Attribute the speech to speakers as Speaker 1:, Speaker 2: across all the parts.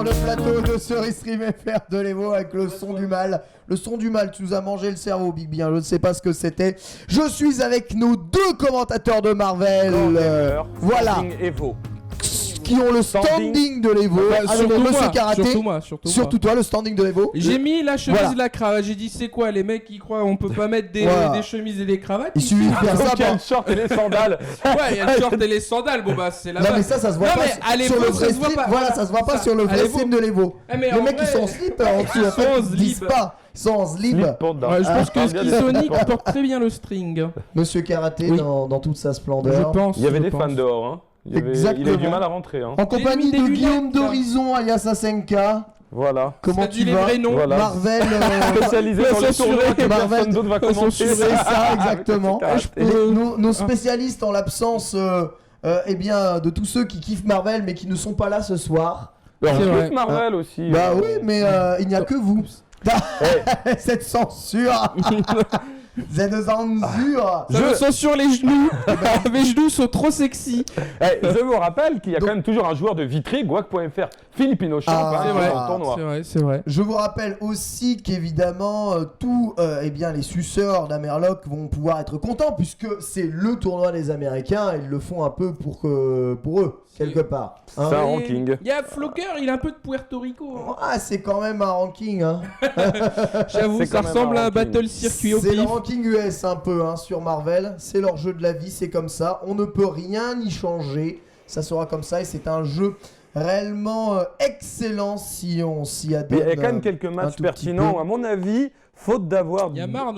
Speaker 1: le plateau de Cerise Stream FR de l'Evo avec le son du mal. Le son du mal, tu nous as mangé le cerveau, Big Bien. Je ne sais pas ce que c'était. Je suis avec nos deux commentateurs de Marvel. Voilà.
Speaker 2: Evo.
Speaker 1: Qui ont le standing de l'Evo.
Speaker 3: Surtout
Speaker 1: Monsieur
Speaker 3: moi,
Speaker 1: Karaté.
Speaker 3: surtout
Speaker 1: toi, le standing de l'Evo.
Speaker 3: J'ai mis la chemise et la cravate. J'ai dit, c'est quoi les mecs qui croient on peut pas mettre des chemises et des cravates?
Speaker 1: Il suffit de faire ça.
Speaker 2: Il y a le short et les sandales.
Speaker 3: Ouais, il y a le short et les sandales. Bon bah c'est la base.
Speaker 1: Non mais ça se voit pas sur le vrai slip. Voilà, ça se voit pas sur le vrai slip de l'Evo. Les mecs qui sont en slip en dessous, en fait, ils disent pas. Ils sont en slip.
Speaker 3: Ouais, je pense que Skisonic porte très bien le string.
Speaker 1: Monsieur Karaté dans toute sa splendeur.
Speaker 3: Je pense.
Speaker 2: Il y avait des fans dehors. Hein.
Speaker 1: Exactement.
Speaker 2: Il a eu du mal à rentrer. Hein.
Speaker 1: En compagnie de Guillaume d'Horizon alias Asenka.
Speaker 2: Voilà.
Speaker 1: Comment tu vas?
Speaker 2: Voilà.
Speaker 1: Marvel
Speaker 2: spécialisé dans les tournois que personne d'autre va commenter.
Speaker 1: C'est ça, exactement. Nos spécialistes en l'absence de tous ceux qui kiffent Marvel mais qui ne sont pas là ce soir.
Speaker 2: On kiffe Marvel aussi.
Speaker 1: Bah oui, mais il n'y a que vous. Cette censure. Cette censure.
Speaker 3: Je me sens sur les genoux. Mes genoux sont trop sexy.
Speaker 2: Je vous rappelle qu'il y a quand même toujours un joueur de Vitry, Guac.fr, Filipino Champ,
Speaker 3: c'est vrai.
Speaker 1: Je vous rappelle aussi qu'évidemment tous les suceurs d'Amerloc vont pouvoir être contents puisque c'est le tournoi des Américains et ils le font un peu pour eux quelque part.
Speaker 2: Hein. C'est un ranking.
Speaker 3: Il y a Flocker, il a un peu de Puerto Rico. Hein.
Speaker 1: Ah, c'est quand même un ranking. Hein.
Speaker 3: J'avoue, ça ressemble à un battle circuit au pif.
Speaker 1: C'est le ranking US un peu sur Marvel. C'est leur jeu de la vie, c'est comme ça. On ne peut rien y changer. Ça sera comme ça et c'est un jeu réellement excellent si on s'y adonne.
Speaker 2: Mais il y a quand même quelques matchs pertinents. À mon avis, faute d'avoir,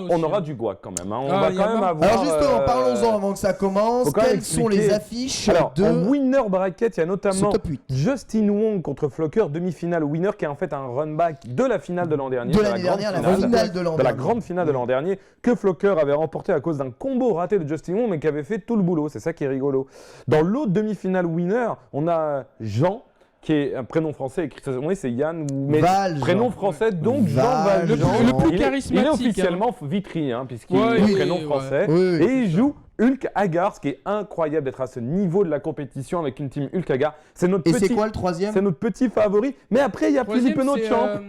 Speaker 2: on aura du Guac quand même. Hein. On va quand même avoir.
Speaker 1: Alors justement, parlons-en avant que ça commence. Quelles sont les affiches
Speaker 2: en winner bracket, il y a notamment Justin Wong contre Flocker, demi-finale winner, qui est en fait un run-back de la finale de l'an dernier.
Speaker 1: De l'année dernière, la finale de l'an dernier.
Speaker 2: De la grande finale de l'an dernier, que Flocker avait remporté à cause d'un combo raté de Justin Wong, mais qui avait fait tout le boulot. C'est ça qui est rigolo. Dans l'autre demi-finale winner, on a Jean, qui est un prénom français écrit, c'est Yann, mais prénom français, donc Jean Valjean.
Speaker 3: Le plus charismatique.
Speaker 2: Il est officiellement Vitry, puisqu'il est prénom français. Et il joue Hulk Hagar, ce qui est incroyable d'être à ce niveau de la compétition avec une team Hulk Hagar. C'est
Speaker 1: c'est quoi le troisième?
Speaker 2: C'est notre petit favori. Mais après, il y a Philippe Nochamp.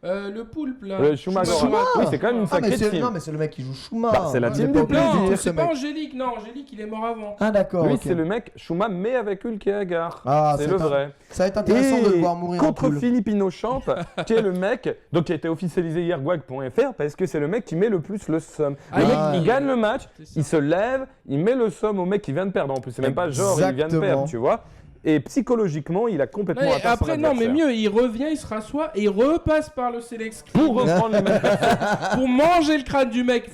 Speaker 3: Le poulpe là.
Speaker 2: Schumacher. Oui, c'est quand même une sacrée team.
Speaker 1: Non, mais c'est le mec qui joue Schumacher.
Speaker 2: C'est la team de plaisir.
Speaker 3: Non, c'est pas Angélique. Non, Angélique, il est mort avant.
Speaker 1: Ah, d'accord.
Speaker 2: Lui, c'est le mec Schumacher, mais avec Hulk et Hagar. C'est le vrai.
Speaker 1: Ça va être intéressant de le voir mourir.
Speaker 2: Contre Philippe Nochamp, qui est le mec, donc qui a été officialisé hier, Guac.fr, parce que c'est le mec qui met le plus le somme. Le mec, il gagne le match, il se lève, il met le somme au mec qui vient de perdre. En plus, c'est même pas genre il vient de perdre, tu vois. Et psychologiquement, il a complètement atteint son adversaire.
Speaker 3: Non, mais mieux, il revient, il se rassoit et il repasse par le select screen
Speaker 2: pour reprendre le mec.
Speaker 3: Pour manger le crâne du mec.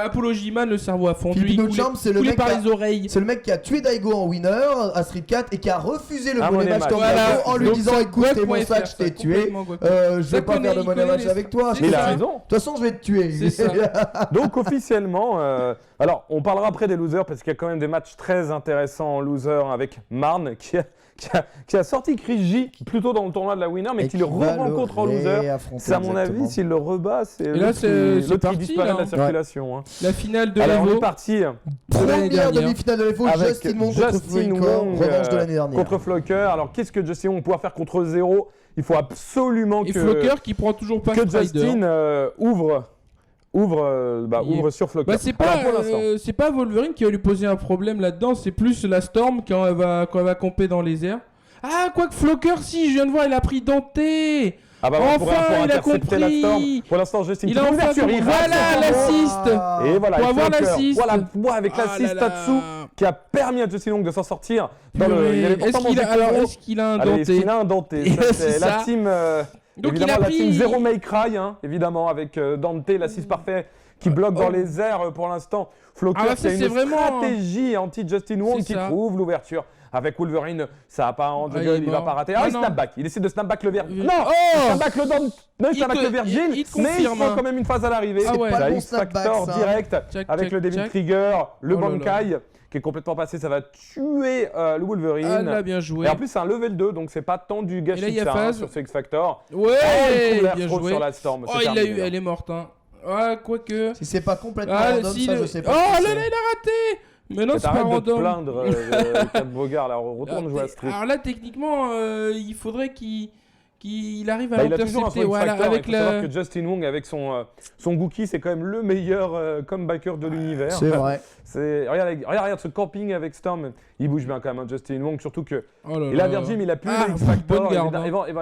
Speaker 3: Apollo J-Man, le cerveau a fondu.
Speaker 1: Philippe Nochamp, c'est le mec
Speaker 3: par les oreilles.
Speaker 1: C'est le mec qui a tué Daigo en winner à Street 4 et qui a refusé le money match comme Daigo en lui disant écoute, t'es mon sac, je t'ai tué. Je vais pas faire de money match avec toi.
Speaker 2: Il a raison.
Speaker 1: De toute façon, je vais te tuer.
Speaker 3: C'est ça.
Speaker 2: Donc officiellement, alors on parlera après des losers parce qu'il y a quand même des matchs très intéressants en loser avec Marne qui a sorti Chris J plutôt dans le tournoi de la winner mais qui le re-rencontre en loser. C'est à mon avis, s'il le rebat, c'est l'autre qui disparaît de la circulation.
Speaker 3: La finale de
Speaker 2: Alors
Speaker 3: l'Evo.
Speaker 2: on est parti.
Speaker 1: Première demi-finale de l'Evo, Justin Wong contre Flocker, revanche de l'année dernière.
Speaker 2: Contre Flocker. Alors qu'est-ce que Justin Wong pourra faire contre Zero? Il faut absolument que
Speaker 3: Flocker qui prend toujours pas
Speaker 2: que Justin ouvre sur Flocker.
Speaker 3: C'est pas Wolverine qui va lui poser un problème là-dedans, c'est plus la Storm quand elle va camper dans les airs. Ah, quoique Flocker, si, je viens de voir, il a pris Dante. Enfin, il a compris.
Speaker 2: La Storm. Pour l'instant, Justin
Speaker 3: il a enfin compris. Voilà l'assist.
Speaker 2: Et voilà,
Speaker 3: pour avoir l'assist.
Speaker 2: Voilà, avec l'assist Tatsu qui a permis à Justin Wong de s'en sortir.
Speaker 3: Est-ce qu'il a un Dante?
Speaker 2: Est-ce qu'il a un Dante? C'est la team.
Speaker 3: Donc
Speaker 2: évidemment,
Speaker 3: il a pris...
Speaker 2: la team Zero May Cry, évidemment, avec Dante, l'assist parfait qui bloque dans les airs pour l'instant. Flocker, c'est une stratégie anti-Justin Wong qui trouve l'ouverture. Avec Wolverine, ça n'a pas en gueule, il va pas rater. Il snapback, il essaie de snapback le Virgin. Non, il snapback le Dante, il snapback le Virgin, mais il prend quand même une phase à l'arrivée.
Speaker 1: C'est pas le bon
Speaker 2: X-Factor direct avec le Devil Trigger, le Bankai. Qui est complètement passé, ça va tuer le Wolverine.
Speaker 3: Ah là, bien joué.
Speaker 2: Et en plus, c'est un level 2, donc c'est pas tant du gâchis que ça sur ce X-Factor.
Speaker 3: Ouais,
Speaker 2: bien joué. Sur la Storm.
Speaker 3: Elle est morte. Ah, quoique.
Speaker 1: Si c'est pas complètement random, ça je sais pas.
Speaker 3: Oh là là, il a raté. Mais non, c'est pas random.
Speaker 2: Arrête de te plaindre, Cap Bogard, là, retourne jouer à Street.
Speaker 3: Alors là, techniquement, il faudrait qu'il qu'il arrive à l'intercepter.
Speaker 2: Voilà, avec savoir que Justin Wong avec son Gookie, c'est quand même le meilleur comebacker de l'univers.
Speaker 1: C'est vrai.
Speaker 2: Regarde ce camping avec Storm, il bouge bien quand même, Justin Wong, surtout que il a Virgin, il a plus le X-Factor,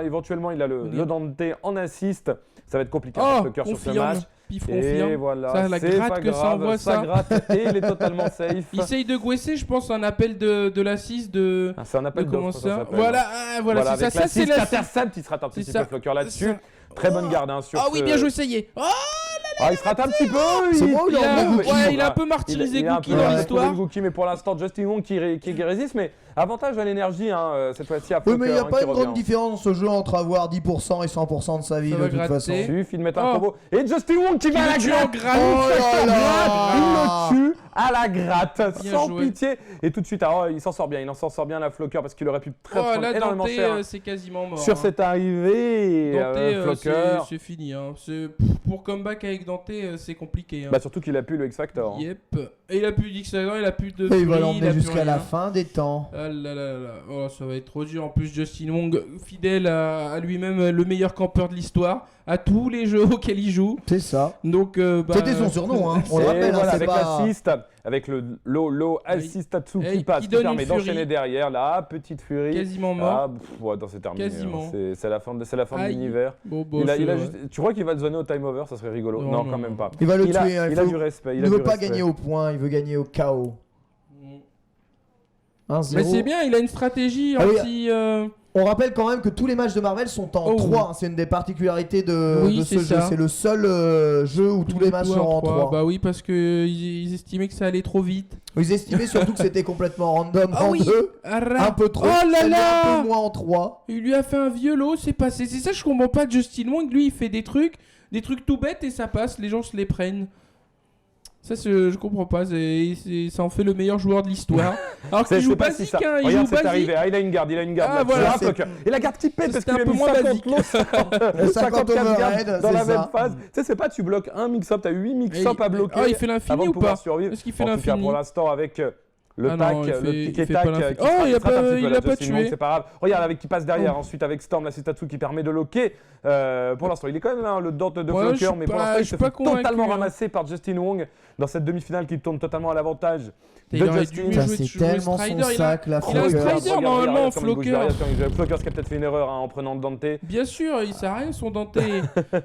Speaker 2: éventuellement il a le Dante en assist, ça va être compliqué pour Flocker sur ce match. Et voilà,
Speaker 3: ça, la gratte que ça envoie,
Speaker 2: ça gratte et il est totalement safe.
Speaker 3: Il essaye de goesser, je pense, un appel de l'assist de.
Speaker 2: C'est un appel
Speaker 3: d'offre,
Speaker 2: ça.
Speaker 3: Voilà, c'est ça. Ça, c'est la.
Speaker 2: Intercept, il se rate un petit peu Flocker là-dessus. Très bonne garde sur.
Speaker 3: Ah oui, bien joué, ça y est.
Speaker 2: Il se rate un petit peu.
Speaker 1: C'est moi ou
Speaker 3: il a un peu martyrisé Gookie dans l'histoire.
Speaker 2: Mais pour l'instant, Justin Wong qui résiste, mais avantage à l'énergie cette fois-ci à Flocker.
Speaker 1: Oui, mais il n'y a pas une grande différence dans ce jeu entre avoir 10% et 100% de sa vie de toute façon.
Speaker 2: Il suffit de mettre un combo. Et Justin Wong qui va à la gratte.
Speaker 1: Oh là là.
Speaker 2: Il le tue à la gratte, sans pitié. Et tout de suite, il s'en sort bien. Il s'en sort bien la Flocker parce qu'il aurait pu prendre énormément cher.
Speaker 3: C'est quasiment mort.
Speaker 2: Sur cette arrivée, Flocker.
Speaker 3: C'est fini. Pour comeback avec Dante, c'est compliqué.
Speaker 2: Surtout qu'il a plus le X-Factor.
Speaker 3: Yep. Et il a plus d'X-Factor, il a plus de.
Speaker 1: Et il va l'emmener jusqu'à la fin des temps.
Speaker 3: Ah là là là. Oh, ça va être trop dur. En plus, Justin Wong, fidèle à lui-même, le meilleur campeur de l'histoire, à tous les jeux auxquels il joue.
Speaker 1: C'est ça.
Speaker 3: Donc,
Speaker 1: c'était son surnom, hein. On le rappelle.
Speaker 2: Avec l'assist, avec le low assist Tatsu qui passe, qui permet d'enchaîner derrière. La petite furie.
Speaker 3: Quasiment mort.
Speaker 2: C'est terminé.
Speaker 3: Quasiment.
Speaker 2: C'est la fin de l'univers. Tu crois qu'il va le zoner au time over? Ça serait rigolo. Non, quand même pas.
Speaker 1: Il va le tuer.
Speaker 2: Il a du respect.
Speaker 1: Il ne veut pas gagner au point, il veut gagner au KO. 1-0.
Speaker 3: Mais c'est bien, il a une stratégie anti.
Speaker 1: On rappelle quand même que tous les matchs de Marvel sont en 3. C'est une des particularités de ce jeu. C'est le seul jeu où tous les matchs sont en 3.
Speaker 3: Bah oui, parce qu'ils estimaient que ça allait trop vite.
Speaker 1: Ils estimaient surtout que c'était complètement random en 2. Un peu trop.
Speaker 3: Oh là là,
Speaker 1: un peu moins en 3.
Speaker 3: Il lui a fait un violo, c'est passé. C'est ça, je comprends pas. Justin Wong, lui, il fait des trucs tout bêtes et ça passe. Les gens se les prennent. Ça, je comprends pas. Ça en fait le meilleur joueur de l'histoire. Alors qu'il joue basique. Il joue basique.
Speaker 2: Arrivé. Il a une garde.
Speaker 3: Ah, voilà,
Speaker 2: et la garde qui pète parce qu'il a mis 50 overhead dans la même phase. Tu sais, c'est pas tu bloques un mix-up, t'as 8 mix-up à bloquer.
Speaker 3: Ah, il fait l'infini ou pas?
Speaker 2: Est-ce qu'il fait l'infini? En tout cas, pour l'instant, avec le piquet tac
Speaker 3: il a pas tué.
Speaker 2: C'est pas grave. Regarde avec qui passe derrière. Ensuite avec Storm, la Sitatsu qui permet de locker. Pour l'instant, il est quand même là, le Dante de Flocker, mais pour l'instant, il se fait totalement ramasser par Justin Wong dans cette demi-finale qui tourne totalement à l'avantage de Justin.
Speaker 1: C'est tellement son sac là.
Speaker 3: Il a un Strider normalement, Flocker.
Speaker 2: Flocker qui a peut-être fait une erreur en prenant Dante.
Speaker 3: Bien sûr, il sert à rien son Dante.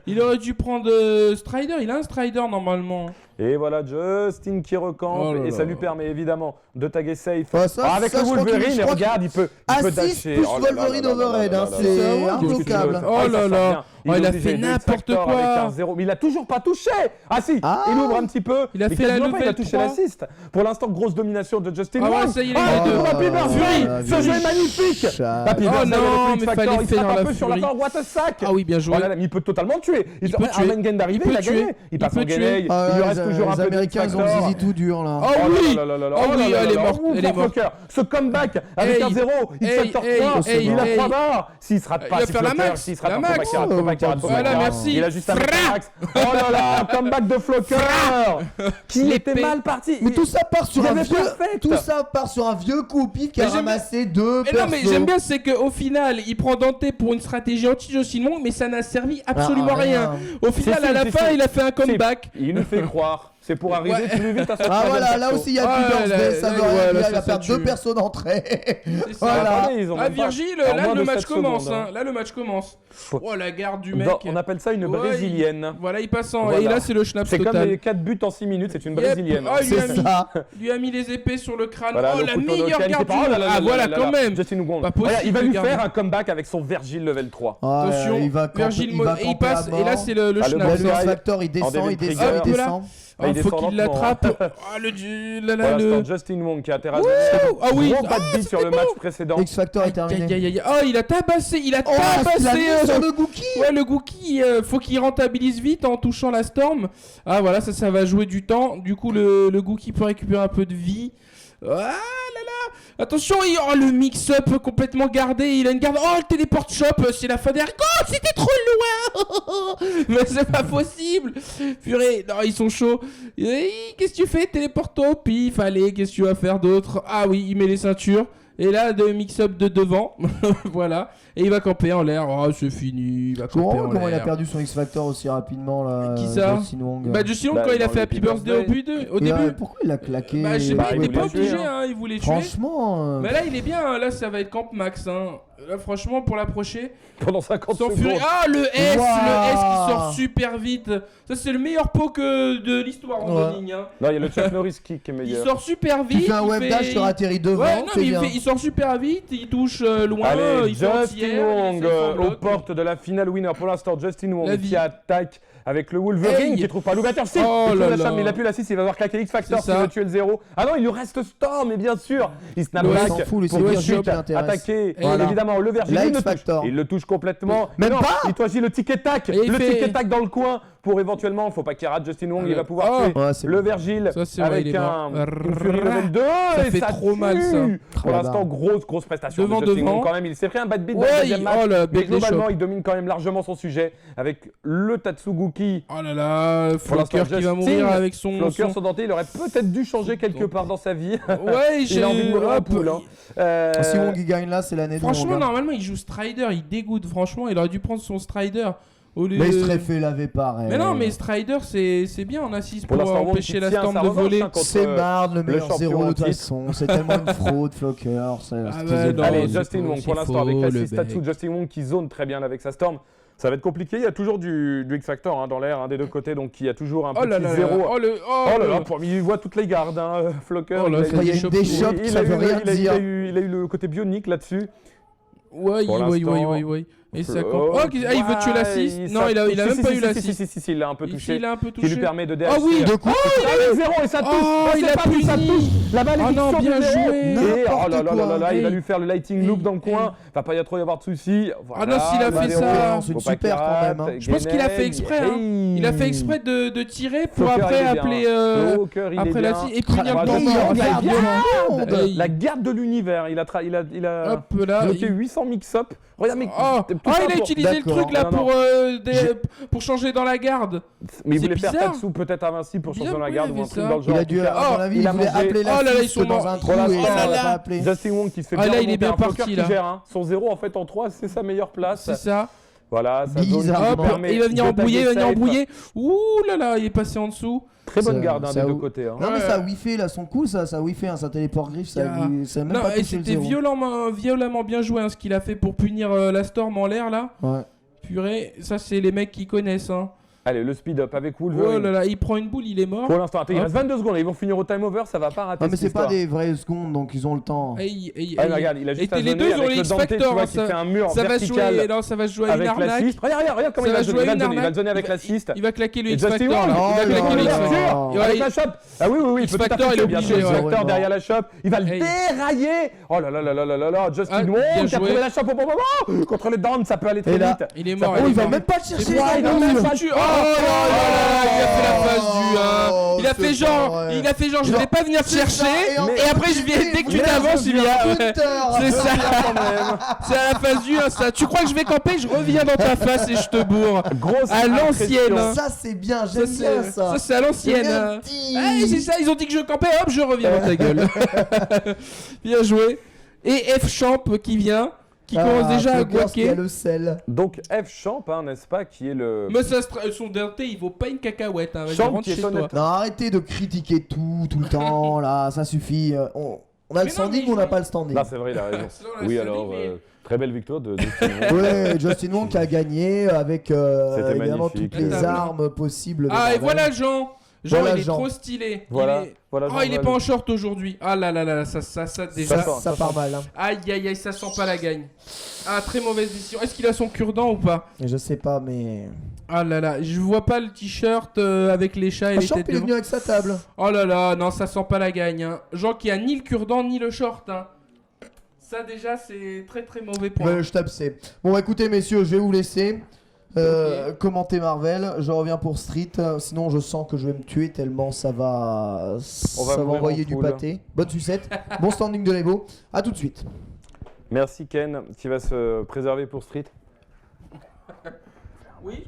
Speaker 3: Il aurait dû prendre Strider. Il a un Strider normalement.
Speaker 2: Et voilà Justin qui recampe et ça lui permet évidemment de taguer safe.
Speaker 1: Avec
Speaker 2: le Wolverine, regarde, il peut
Speaker 1: dasher. Plus Wolverine overhead, c'est imbloquable.
Speaker 3: Oh là là, il a fait n'importe quoi.
Speaker 2: Mais il a toujours pas touché. Ah si, il ouvre un petit peu.
Speaker 3: Il a fait la level 3.
Speaker 2: Il a touché l'assist. Pour l'instant, grosse domination de Justin
Speaker 3: Wong. Ça y est,
Speaker 2: ce jeu est magnifique.
Speaker 3: Oh non, mais fallait faire dans la furie.
Speaker 2: Sur la fin, what a sack.
Speaker 3: Ah oui, bien joué.
Speaker 2: Il peut totalement tuer. Un Gain d'arrivée, il a gagné. Il passe en Gain. Il lui reste toujours un peu de
Speaker 1: Américains, ils ont zizi tout dur là.
Speaker 3: Oh oui, elle est morte. Elle est morte.
Speaker 2: Ce comeback avec un 0, il se sort 3, il a 3 barres. S'il se rate pas,
Speaker 3: s'il se rate pas,
Speaker 2: voilà,
Speaker 3: merci.
Speaker 2: Il a juste un max. Oh là là, comeback de Flocker qui était mal parti.
Speaker 1: Mais tout ça part sur un vieux coup pif qui a ramassé 2 persos.
Speaker 3: Non mais j'aime bien, c'est qu'au final, il prend Dante pour une stratégie anti-Justin Wong, mais ça n'a servi absolument rien. Au final, à la fin, il a fait un comeback.
Speaker 2: Il nous fait croire. C'est pour arriver plus vite à son
Speaker 1: Ah voilà, là aussi il y a plus d'Ordsday, ça veut rien dire, il va perdre 2 persos d'entrée.
Speaker 3: Voilà. Ah Virgile, là le match commence. Là le match commence. Oh la garde du mec.
Speaker 2: On appelle ça une brésilienne.
Speaker 3: Voilà, il passe en... Et là c'est le schnaps total.
Speaker 2: C'est comme les 4 buts en 6 minutes, c'est une brésilienne.
Speaker 1: C'est ça.
Speaker 3: Lui a mis les épées sur le crâne. Oh la meilleure garde du monde. Ah voilà quand même. Il
Speaker 2: va lui faire un comeback avec son Virgile level 3.
Speaker 3: Attention, Virgile il passe et là c'est le schnaps.
Speaker 1: Le X-Factor il descend.
Speaker 3: Il faut qu'il l'attrape.
Speaker 2: Le Justin Wong qui a terrassé.
Speaker 3: Ah oui,
Speaker 2: pas de beat sur le match précédent.
Speaker 1: X-Factor est terminé.
Speaker 3: Oh, il a tabassé
Speaker 1: sur le Gookie.
Speaker 3: Ouais, le Gookie, faut qu'il rentabilise vite en touchant la Storm. Ah voilà, ça va jouer du temps. Du coup, le Gookie peut récupérer un peu de vie. Ah là là. Attention, le mix-up complètement gardé. Il a une garde. Oh, le téléport shop, c'est la fin derrière. Oh, c'était trop loin. Mais c'est pas possible. Purée, non, ils sont chauds. Qu'est-ce que tu fais? Téléporto, pif, allez, qu'est-ce que tu vas faire d'autre? Ah oui, il met les ceintures. Et là, de mix-up de devant, voilà. Et il va camper en l'air. Oh, c'est fini. Il va camper en l'air.
Speaker 1: Comment il a perdu son X-Factor aussi rapidement là?
Speaker 3: Qui ça?
Speaker 1: Justin Wong.
Speaker 3: Bah, Justin Wong, quand il a fait Happy Birthday au début.
Speaker 1: Pourquoi il a claqué?
Speaker 3: Bah, je sais pas, il était pas obligé, hein. Il voulait tuer.
Speaker 1: Franchement.
Speaker 3: Mais là, il est bien. Hein. Là, ça va être camp max. Hein. Là, franchement, pour l'approcher.
Speaker 2: Pendant 50 secondes.
Speaker 3: Ah, le S qui sort super vite. Ça, c'est le meilleur pot de l'histoire en running. Hein.
Speaker 2: Non, il y a le Chuck Norris qui est meilleur.
Speaker 3: Il sort super vite.
Speaker 1: Il fait un web dash, il atterrit devant.
Speaker 3: Ouais, non, mais il sort super vite. Il touche loin.
Speaker 2: Allez,
Speaker 3: il
Speaker 2: Justin Wong aux portes de la finale winner. Pour l'instant, Justin Wong qui attaque avec le Wolverine qui trouve pas l'ouverture. Si, mais il a plus la 6, il va avoir claqué X-Factor s'il veut tuer le 0. Ah non, il lui reste Storm, et bien sûr, il snapback pour ensuite attaquer. Évidemment, le Virgile, il le touche complètement.
Speaker 1: Même pas.
Speaker 2: Il choisit le ticket tac, tac dans le coin pour éventuellement, faut pas qu'il rate Justin Wong, il va pouvoir tuer le Virgile avec une Fury level 2.
Speaker 3: Ça fait trop mal ça.
Speaker 2: Pour l'instant, grosse prestation de Justin Wong quand même. Il s'est pris un bad beat dans le deuxième match, mais globalement, il domine quand même largement son sujet avec le Tatsuguki.
Speaker 3: Oh là là, Flocker qui va mourir avec son...
Speaker 2: Flocker, son denté, il aurait peut-être dû changer quelque part dans sa vie.
Speaker 3: Ouais,
Speaker 2: il a envie de mourir en poule.
Speaker 1: Si Wong il gagne là, c'est l'année de
Speaker 3: Franchement, normalement, il joue Strider, il dégoûte. Franchement, il aurait dû prendre son Strider.
Speaker 1: Mais il serait fait laver pareil.
Speaker 3: Mais non, mais Strider, c'est bien en assise pour empêcher la Storm de voler.
Speaker 1: C'est Mard, le meilleur 0 de toute façon. C'est tellement une fraude, Flocker.
Speaker 2: Allez, Justin Wong pour l'instant avec la 6 Tatsu. Justin Wong qui zone très bien avec sa Storm. Ça va être compliqué, il y a toujours du X-Factor dans l'air des deux côtés, donc il y a toujours un petit 0. Oh là là, il voit toutes les gardes, Flocker.
Speaker 1: Il y a des shots, ça veut rien dire.
Speaker 2: Il a eu le côté bionique là-dessus.
Speaker 3: Ouais. Et ça il veut tuer la 6. Non, il a même pas eu la 6.
Speaker 2: Si, il l'a un peu touché. Qui lui permet de DH.
Speaker 3: Ah oui,
Speaker 1: de coup.
Speaker 2: Il a 0 et ça touche.
Speaker 3: Il a puni.
Speaker 2: La balle est sur
Speaker 3: bien joué.
Speaker 2: Et oh là, il va lui faire le lighting loop dans le coin. Va pas y avoir de soucis.
Speaker 3: Ah non, s'il a fait ça,
Speaker 1: c'est super quand même.
Speaker 3: Je pense qu'il a fait exprès. Il a fait exprès de tirer pour après appeler après la 6 et punir le temps.
Speaker 2: La garde de l'univers. Il a bloqué 800 mix-up. Regarde, mais
Speaker 3: il a utilisé le truc là pour changer dans la garde.
Speaker 2: Mais il voulait faire Tatsu peut-être invincible pour changer dans la garde ou un truc dans le genre.
Speaker 1: Il a dû, à mon avis, il voulait appeler la 6 dans un trou et ça l'a pas appelé.
Speaker 2: Justin Wong qui se fait bien
Speaker 3: là, il est bien parti là.
Speaker 2: Son 0 en fait en 3, c'est sa meilleure place.
Speaker 3: C'est ça.
Speaker 2: Voilà, ça
Speaker 3: il va venir embrouiller. Ouh là là, il est passé en dessous.
Speaker 2: Très bonne garde des deux côtés.
Speaker 1: Non mais ça Wi-Fi là, son coup, ça Wi-Fi, ça téléport griffe, ça même pas touché le 0.
Speaker 3: C'était violemment bien joué ce qu'il a fait pour punir la Storm en l'air là.
Speaker 1: Ouais.
Speaker 3: Purée, ça c'est les mecs qui connaissent.
Speaker 2: Allez, le speed-up avec Wolverine.
Speaker 3: Oh là là, il prend une boule, il est mort.
Speaker 2: Pour l'instant, il reste 22 secondes, ils vont finir au time over, ça va pas rater.
Speaker 1: Non mais c'est pas des vraies secondes, donc ils ont le temps.
Speaker 2: Regarde, il a juste à
Speaker 3: les deux ont l'X-Factor,
Speaker 2: qui fait un mur
Speaker 3: ça
Speaker 2: vertical.
Speaker 3: Ça va se jouer à une arnaque.
Speaker 2: Regarde comment il va zoner, il va zoner avec l'assist.
Speaker 3: Il va claquer le X-Factor là. Il va claquer le X-Factor.
Speaker 2: Avec la shop. Ah oui,
Speaker 3: X-Factor il est obligé.
Speaker 2: X-Factor derrière la shop, il va le dérailler. Oh là là, Justin Wong qui a trouvé la shop au bon moment. Contre les downs, ça peut aller très vite.
Speaker 3: Il est mort.
Speaker 1: Il va même pas le chercher.
Speaker 3: Il a fait la phase du 1. Il a fait genre je vais pas venir te chercher et après je viens dès que tu t'avances il vient. C'est ça. C'est à la phase du 1 ça. Tu crois que je vais camper, je reviens dans ta face et je te bourre.
Speaker 2: Grosse
Speaker 3: à l'ancienne.
Speaker 1: Ça c'est bien, j'aime bien ça.
Speaker 3: Ça c'est à l'ancienne. C'est ça, ils ont dit que je campais, hop, je reviens dans ta gueule. Bien joué. Et F-Champ qui vient. Qui commence déjà à guaquer.
Speaker 1: Le sel.
Speaker 2: Donc F-Champ, n'est-ce pas, qui est le...
Speaker 3: Mais son denté, il vaut pas une cacahuète.
Speaker 2: Champ qui est honnête.
Speaker 1: Non, arrêtez de critiquer tout le temps, là, ça suffit. On a le standing ou on n'a pas le standing?
Speaker 2: Là, c'est vrai, il a raison. Oui, alors, très belle victoire de Justin
Speaker 1: Wong. Ouais, Justin Wong qui a gagné avec évidemment toutes les armes possibles.
Speaker 3: Ah, et voilà Jean. Jean, il est trop stylé.
Speaker 2: Voilà.
Speaker 3: Il est pas en short aujourd'hui. Ah là là là, ça déjà.
Speaker 1: Ça part mal.
Speaker 3: Aïe, ça sent pas la gagne. Ah, très mauvaise décision. Est-ce qu'il a son cure-dent ou pas?
Speaker 1: Je sais pas, mais.
Speaker 3: Ah là là, je vois pas le t-shirt avec les chats et les têtes.
Speaker 1: Il est venu avec sa table.
Speaker 3: Oh là là, non, ça sent pas la gagne. Jean qui a ni le cure-dent ni le short. Ça déjà, c'est très très mauvais point.
Speaker 1: Ouais, je tape C. Bon, écoutez, messieurs, je vais vous laisser. Commenter Marvel, je reviens pour Street, sinon je sens que je vais me tuer tellement ça va envoyer du pâté. Bonne sucette, bon standing de l'Evo, à tout de suite.
Speaker 2: Merci Ken, qui va se préserver pour Street.
Speaker 3: Oui.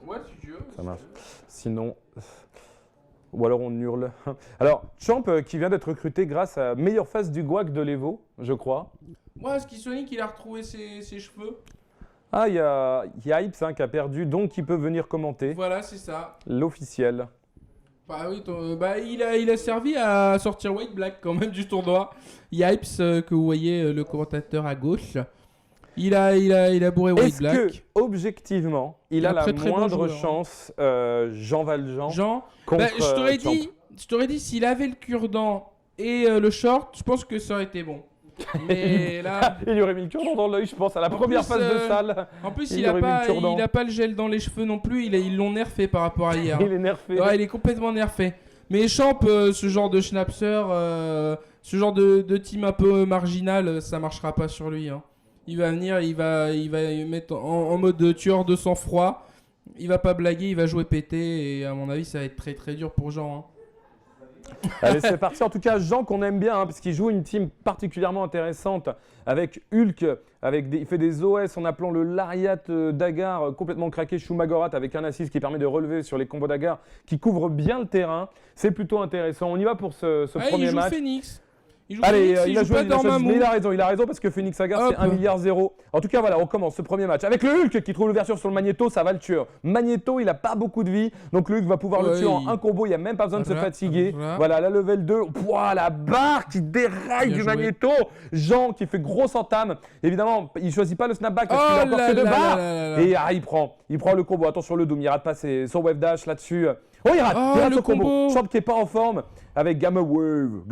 Speaker 3: Ouais, si tu veux.
Speaker 2: Ça marche. Sinon, Ou alors on hurle. Alors, Champ qui vient d'être recruté grâce à meilleure face du Guac de l'Evo, je crois.
Speaker 3: Ouais, Ski Sonic, il a retrouvé ses cheveux.
Speaker 2: Ah, il y a Ips qui a perdu, donc il peut venir commenter.
Speaker 3: Voilà, c'est ça.
Speaker 2: L'officiel.
Speaker 3: Bah oui, il a servi à sortir White Black quand même du tournoi. Yipes, que vous voyez, le commentateur à gauche. Il a bourré White Black.
Speaker 2: Est-ce que, objectivement, il a la moindre chance, Jean Valjean, contre
Speaker 3: je t'aurais dit, s'il avait le cure-dent et le short, je pense que ça aurait été bon. Mais là...
Speaker 2: il lui aurait mis le cure-dent dans l'œil, je pense, à la première phase de salle.
Speaker 3: En plus, il a pas le gel dans les cheveux non plus. Ils l'ont nerfé par rapport à hier.
Speaker 2: Il est nerfé.
Speaker 3: Ouais, il est complètement nerfé. Mais Champ, ce genre de schnapser, ce genre de team un peu marginal, ça marchera pas sur lui. Hein. Il va venir, il va mettre en mode tueur de sang-froid. Il va pas blaguer, il va jouer pété. Et à mon avis, ça va être très très dur pour Jean. Hein.
Speaker 2: Allez, c'est parti. En tout cas, Jean qu'on aime bien, parce qu'il joue une team particulièrement intéressante avec Hulk. Il fait des OS en appelant le Lariat d'Agar complètement craqué Shumagorat avec un assist qui permet de relever sur les combos d'Agar qui couvre bien le terrain. C'est plutôt intéressant. On y va pour ce premier match.
Speaker 3: Phoenix.
Speaker 2: Il a raison parce que Phoenix Agar c'est 1 milliard 0. En tout cas voilà, on commence ce premier match avec le Hulk qui trouve l'ouverture sur le Magneto, ça va le tuer. Magneto, il a pas beaucoup de vie, donc le Hulk va pouvoir le tuer en un combo, il n'y a même pas besoin de se fatiguer. Voilà, la level 2, la barre qui déraille du Magneto. Jean qui fait grosse entame. Évidemment, il choisit pas le snapback parce qu'il a encore que 2 barres. Et il prend le combo. Attention le Doom, il rate pas son wave dash là-dessus. Oh, il rate le combo. Champ qui est pas en forme avec Gamma Wave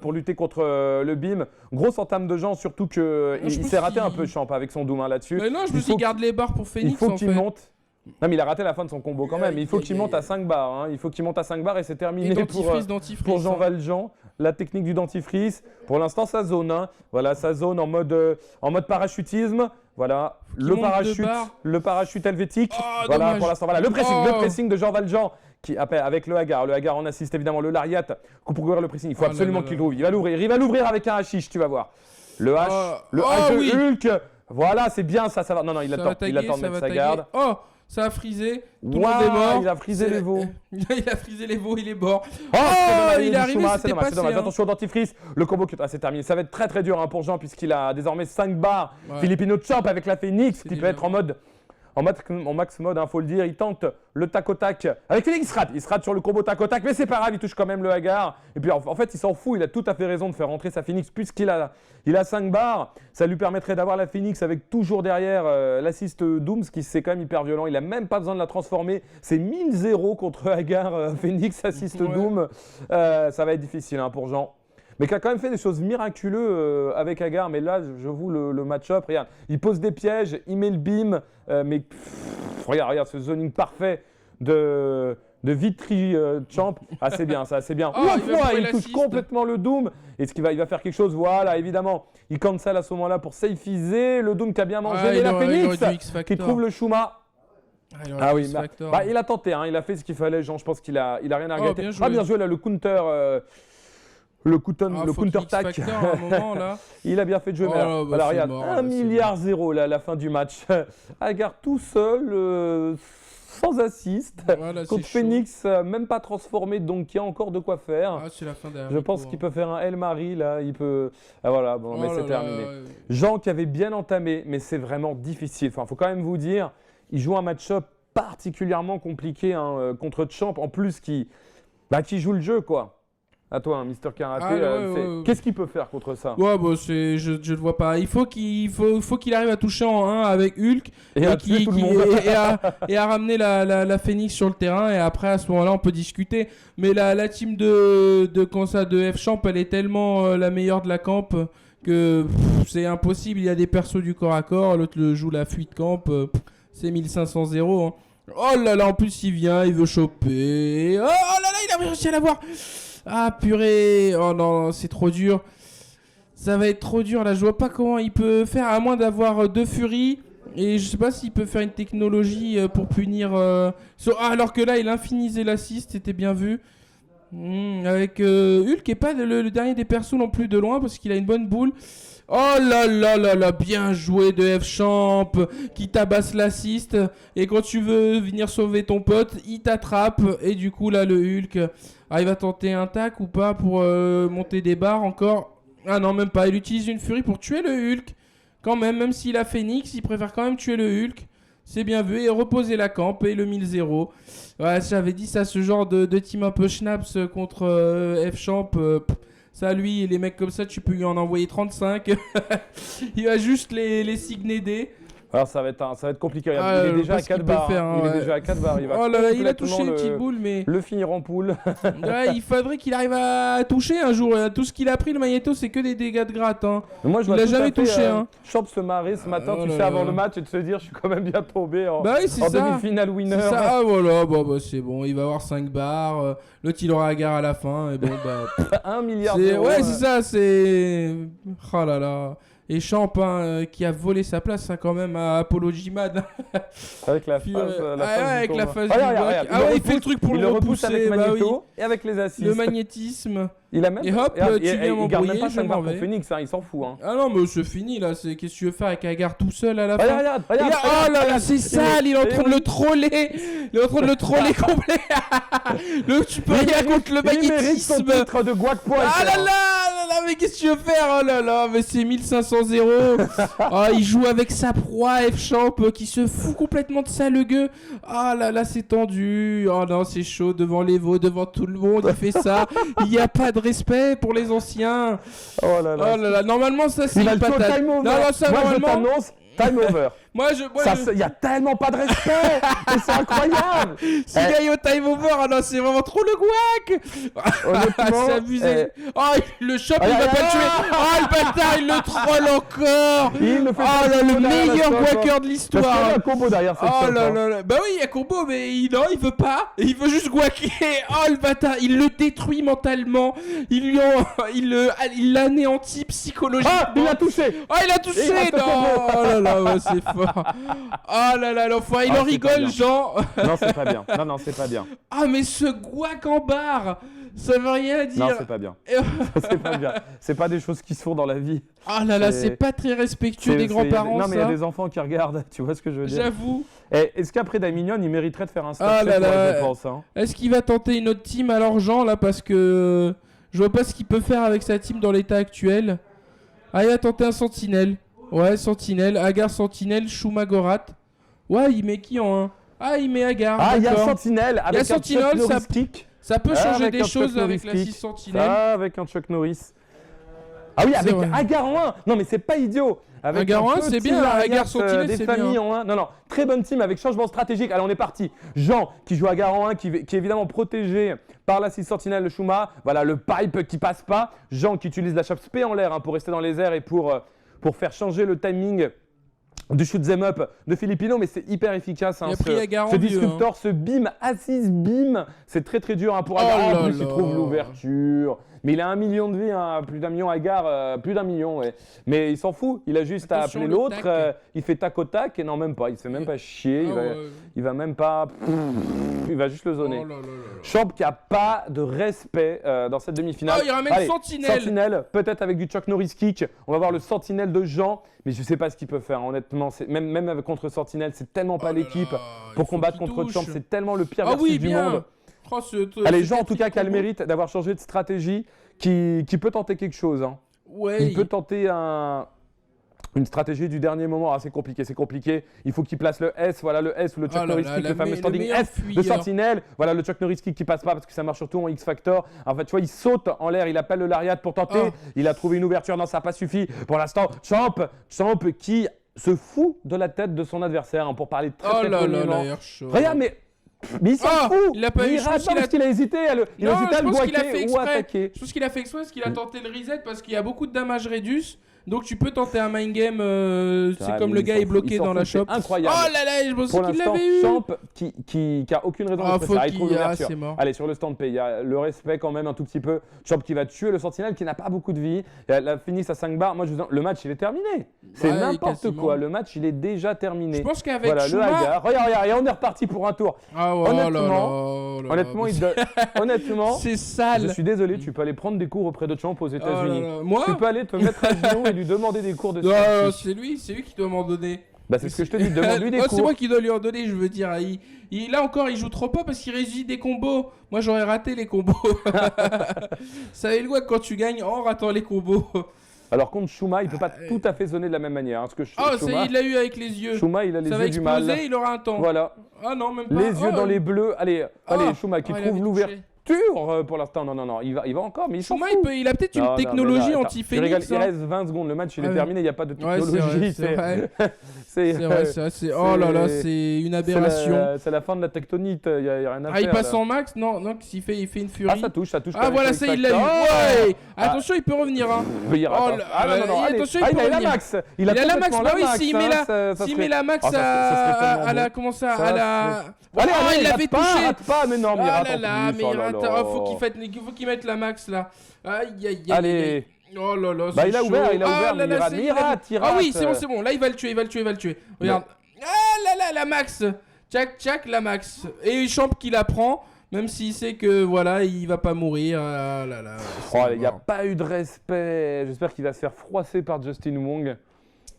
Speaker 2: pour lutter contre le Beam. Grosse entame de Jean, surtout qu'il s'est raté un peu Champ avec son Doom là-dessus.
Speaker 3: Mais non, je me suis garde les barres pour Phoenix.
Speaker 2: Il faut qu'il monte. Non, mais il a raté la fin de son combo quand même. Il faut qu'il monte à 5 barres. Hein. Il faut qu'il monte à 5 barres et c'est terminé pour Jean Valjean. La technique du dentifrice. Pour l'instant, ça zone. Hein. Voilà, ça zone en mode parachutisme. Voilà, le parachute helvétique. Voilà,
Speaker 3: dommage.
Speaker 2: pour l'instant, voilà, le pressing de Jean Valjean. Avec le Hagar. Le Hagar, on assiste évidemment le Lariat. Pour ouvrir le pressing, il faut absolument qu'il l'ouvre. Il va l'ouvrir avec un hashish, tu vas voir. Le H de Hulk. Voilà, c'est bien ça va. Non, il attend de mettre sa garde.
Speaker 3: Oh, ça a frisé. Tout le monde est mort.
Speaker 2: Il a frisé les veaux.
Speaker 3: Il a frisé les veaux, il est mort.
Speaker 2: Il est arrivé, c'est dommage. Attention au dentifrice. Le combo c'est terminé. Ça va être très très dur pour Jean puisqu'il a désormais 5 barres. Filipino Champ avec la Phoenix qui peut être en max mode, faut le dire. Il tente le tac au tac avec Phoenix. Il se rate sur le combo tac au tac, mais c'est pas grave, il touche quand même le Hagar. Et puis en fait, il s'en fout, il a tout à fait raison de faire rentrer sa Phoenix puisqu'il a 5 barres. Ça lui permettrait d'avoir la Phoenix avec toujours derrière l'assist Dooms qui c'est quand même hyper violent. Il a même pas besoin de la transformer. C'est 1000-0 contre Hagar, Phoenix, assist Doom. Ça va être difficile pour Jean. Mais qui a quand même fait des choses miraculeuses avec Hagar. Mais là, je vous le match-up. Regarde, il pose des pièges, il met le beam. Regarde ce zoning parfait de Vitry Champ. C'est bien, ça, c'est bien. Il touche complètement le Doom. Et il va faire quelque chose, voilà, évidemment. Il cancel à ce moment-là pour safeiser. Le Doom qui a bien mangé. Et la Phoenix qui trouve le Shuma. Il a tenté, il a fait ce qu'il fallait. Jean, je pense qu'il a rien à regretter. Bien joué là, le counter. Le counter tac, il a bien fait de jouer. Regarde, 1 milliard 0 là, à la fin du match. Hagar tout seul, sans assist. Contre Phoenix, même pas transformé, donc il y a encore de quoi faire.
Speaker 3: C'est la fin
Speaker 2: je pense qu'il peut faire un El Mari là. Il peut. Mais c'est terminé. Jean qui avait bien entamé, mais c'est vraiment difficile. Faut quand même vous dire, il joue un match-up particulièrement compliqué contre Champ, en plus qui joue le jeu quoi. À toi, Mister Karaté, qu'est-ce qu'il peut faire contre ça?
Speaker 3: Je ne vois pas. Il faut qu'il arrive à toucher en 1 avec Hulk
Speaker 2: et
Speaker 3: à ramener la Phoenix sur le terrain. Et après, à ce moment-là, on peut discuter. Mais la team de F-Champ, elle est tellement la meilleure de la camp que c'est impossible. Il y a des persos du corps à corps. L'autre joue la fuite camp. C'est 1500-0. Oh là là, en plus, il vient, il veut choper. Oh là là, il a réussi à l'avoir. Ah purée, oh non, c'est trop dur. Ça va être trop dur là, je vois pas comment il peut faire à moins d'avoir 2 furies. Et je sais pas s'il peut faire une technologie pour punir... alors que là, il infinisait l'assist, c'était bien vu. Avec Hulk qui est pas le dernier des persos non plus de loin parce qu'il a une bonne boule. Oh là là là là, bien joué de F-Champ qui tabasse l'assist. Et quand tu veux venir sauver ton pote, il t'attrape. Et du coup, là, le Hulk, il va tenter un tac ou pas pour monter des barres encore. Ah non, même pas. Il utilise une furie pour tuer le Hulk. Quand même s'il a Phoenix, il préfère quand même tuer le Hulk. C'est bien vu. Et reposer la camp et le 1000-0. Ouais, j'avais dit ça, ce genre de team un peu schnaps contre F-Champ. Ça, lui, les mecs comme ça, tu peux lui en envoyer 35. Il va juste les signer des.
Speaker 2: Alors ça va être compliqué. Il est déjà à 4 barres. Il est déjà à 4 barres.
Speaker 3: Il a touché une petite boule, mais.
Speaker 2: Le finir en poule.
Speaker 3: Ouais, il faudrait qu'il arrive à toucher un jour. Tout ce qu'il a pris, le Magneto, c'est que des dégâts de gratte. Hein.
Speaker 2: Moi,
Speaker 3: il a jamais touché.
Speaker 2: Champ se marrer ce matin, tu sais, avant le match et de se dire, je suis quand même bien tombé en demi-finale winner.
Speaker 3: C'est ça. Ah voilà, c'est bon. Il va avoir 5 barres. L'autre, il aura Agar à la fin. Et bon,
Speaker 2: 1 milliard d'euros.
Speaker 3: Ouais, c'est ça. C'est. Oh là là. Et Champ qui a volé sa place quand même à Apollo J-Man.
Speaker 2: Avec la phase
Speaker 3: avec la phase du bloc. Il fait le truc pour le repousser
Speaker 2: avec Magneto et avec les assists.
Speaker 3: Le magnétisme.
Speaker 2: Il a même
Speaker 3: et hop,
Speaker 2: il garde même pas 5 barres pour Phoenix, il s'en fout.
Speaker 3: Ah non, mais c'est fini là. Qu'est-ce que tu veux faire avec Agar tout seul à la fin?
Speaker 2: Regarde,
Speaker 3: oh là là, c'est sale. Il est en train de le troller. Il est en train de le troller complet. Tu peux rien contre le magnétisme.
Speaker 2: Il mérite son titre de Guacpoil.
Speaker 3: Ah là là, mais qu'est-ce que tu veux faire? Oh là là, mais c'est 1500-0. Il joue avec sa proie F-Champ qui se fout complètement de ça, le gueux. Ah là là, c'est tendu. Oh non, c'est chaud devant les veaux, devant tout le monde. Il fait ça. Il n'y a pas de respect pour les anciens.
Speaker 2: Oh là là.
Speaker 3: Normalement, ça c'est une patate.
Speaker 2: Non, ça,
Speaker 3: moi,
Speaker 2: je t'annonce, time over. Il y a tellement pas de respect. C'est incroyable.
Speaker 3: S'il gagne au time over, c'est vraiment trop le guac. C'est abusé. Le shop, il va pas le tuer. Le bâtard, il le troll encore. Le meilleur guaqueur de l'histoire.
Speaker 2: Parce qu'il y a un combo derrière cette shop.
Speaker 3: Là. Bah oui, il y a combo, mais il veut pas. Il veut juste guaquer. Le bâtard, il le détruit mentalement. Il l'anéantit psychologiquement.
Speaker 2: Il a touché.
Speaker 3: Il a touché. Non. Là, c'est fort. Oh là là, l'enfant, il en rigole, Jean.
Speaker 2: Non, c'est pas bien. Non, c'est pas bien.
Speaker 3: Mais ce guac en barre, ça veut rien dire.
Speaker 2: Non, c'est pas bien. C'est pas bien. C'est pas des choses qui se font dans la vie.
Speaker 3: Ah là là, c'est pas très respectueux des grands-parents.
Speaker 2: Non, mais il y a des enfants qui regardent. Tu vois ce que je veux dire?
Speaker 3: J'avoue.
Speaker 2: Est-ce qu'après Damignon, il mériterait de faire un stop je pense.
Speaker 3: Est-ce qu'il va tenter une autre team alors, Jean, là, parce que je vois pas ce qu'il peut faire avec sa team dans l'état actuel. Il va tenter un sentinelle. Ouais, sentinelle, Agar sentinelle, Shuma Gorat. Ouais, il met qui en 1? Il met Agar.
Speaker 2: Il y a sentinelle avec un Chuck Norris kick.
Speaker 3: Ça peut changer des choses avec la 6 sentinelle.
Speaker 2: Avec un Chuck Norris. Avec Agar en 1. Non, mais c'est pas idiot. Avec
Speaker 3: Agar en 1, c'est bien. Agar sentinelle, c'est bien.
Speaker 2: En 1. Non, très bonne team avec changement stratégique. Allez, on est parti. Jean qui joue Agar en 1, qui est évidemment protégé par la 6 sentinelle, le Shuma. Voilà, le pipe qui passe pas. Jean qui utilise la chape spé en l'air pour rester dans les airs et pour faire changer le timing du shoot them up de Filipino, mais c'est hyper efficace. Ce disruptor, ce beam, assist beam, c'est très très dur pour Agar. En plus, il trouve l'ouverture. Mais il a 1 million de vie, plus d'1 million Agar, plus d'1 million. Ouais. Mais il s'en fout, il a juste à appeler l'autre, il fait tac au tac, et non, même pas, il se fait même pas chier, il va même pas. Il va juste le zoner. Champ qui a pas de respect dans cette demi-finale.
Speaker 3: Il ramène
Speaker 2: Sentinelle, peut-être avec du Chuck Norris kick. On va voir le Sentinelle de Jean, mais je sais pas ce qu'il peut faire. Honnêtement, même contre Sentinelle, c'est tellement pas l'équipe pour combattre contre Champ. C'est tellement le pire versus du monde. Allez, Jean en tout cas qui a le mérite d'avoir changé de stratégie, qui peut tenter quelque chose.
Speaker 3: Ouais.
Speaker 2: Il peut tenter une stratégie du dernier moment. C'est compliqué. Il faut qu'il place le S, voilà le S ou le Chuck Norris kick, le fameux standing S de Sentinelle. Voilà le Chuck Norris kick qui passe pas parce que ça marche surtout en X-Factor. En fait, tu vois, il saute en l'air, il appelle le Lariat pour tenter. Il a trouvé une ouverture, non, ça n'a pas suffi. Pour l'instant, Champ qui se fout de la tête de son adversaire pour parler très poliment. Regarde, mais il s'en fout.
Speaker 3: Il a pas eu
Speaker 2: parce qu'il a hésité à le guaquer ou attaquer.
Speaker 3: Je pense qu'il a fait exprès parce qu'il a tenté le reset parce qu'il y a beaucoup de damage réduit. Donc tu peux tenter un mind game, c'est comme le gars est bloqué dans la shop.
Speaker 2: Incroyable.
Speaker 3: Oh là là, je pensais qu'il l'avait eu.
Speaker 2: Champ qui a aucune raison de faire ça. Il trouve l'ouverture. Allez, sur le stand P, il y a le respect quand même un tout petit peu. Champ qui va tuer le Sentinelle qui n'a pas beaucoup de vie. La Phoenix à 5 barres. Moi, le match, il est terminé. C'est n'importe quoi. Le match, il est déjà terminé.
Speaker 3: Je pense qu'avec
Speaker 2: Shuma... le Hagar. Regarde, on est reparti pour un tour. Honnêtement,
Speaker 3: c'est sale.
Speaker 2: Je suis désolé, tu peux aller prendre des cours auprès de Champ aux États-Unis. Tu peux aller te mettre à genoux et lui demander des cours de
Speaker 3: Non, c'est lui qui doit m'en donner.
Speaker 2: Bah c'est ce que je te dis, demande-lui des cours.
Speaker 3: C'est moi qui dois lui en donner, je veux dire. Là encore, il joue trop pas parce qu'il réussit des combos. Moi, j'aurais raté les combos. Ça veut le quoi quand tu gagnes en ratant les combos.
Speaker 2: Alors contre Shuma, il peut pas tout à fait zoner de la même manière. Parce que Shuma,
Speaker 3: il l'a eu avec les yeux.
Speaker 2: Shuma, il a les yeux du mal.
Speaker 3: Ça va exploser, il aura un temps.
Speaker 2: Voilà.
Speaker 3: Ah non, même pas.
Speaker 2: Les yeux dans les bleus. Allez, Shuma qui trouve l'ouverture. Pour l'instant, non, il va encore, mais
Speaker 3: Shuma, il a peut-être une technologie anti-Phoenix.
Speaker 2: Il reste 20 secondes, le match il est terminé, il n'y a pas de technologie.
Speaker 3: C'est vrai. Oh là là, c'est une aberration.
Speaker 2: C'est la fin de la tectonite, il n'y a rien à faire.
Speaker 3: Il passe en max? Non, il fait une furie.
Speaker 2: Ah, ça touche.
Speaker 3: Ah voilà, ça il l'a eu. Ouais. Attention, il peut revenir.
Speaker 2: Non,
Speaker 3: attention, il peut revenir.
Speaker 2: Il a la max.
Speaker 3: Il a la max, bah oui, s'il met la max à la... Comment ça? À la...
Speaker 2: Allez, il l'avait touché. Rate pas, mais non, mais il rate en plus.
Speaker 3: Mais il rate. Faut qu'il mette la max là. Aïe.
Speaker 2: Allez.
Speaker 3: Oh là là,
Speaker 2: il a ouvert, mais il rate.
Speaker 3: Ah oui, c'est bon. Là, il va le tuer. Regarde. Ah là, la max. Tchac, la max. Et Champ qui la prend, même s'il sait que voilà, il va pas mourir. Ah là là.
Speaker 2: Il n'y a pas eu de respect. J'espère qu'il va se faire froisser par Justin Wong.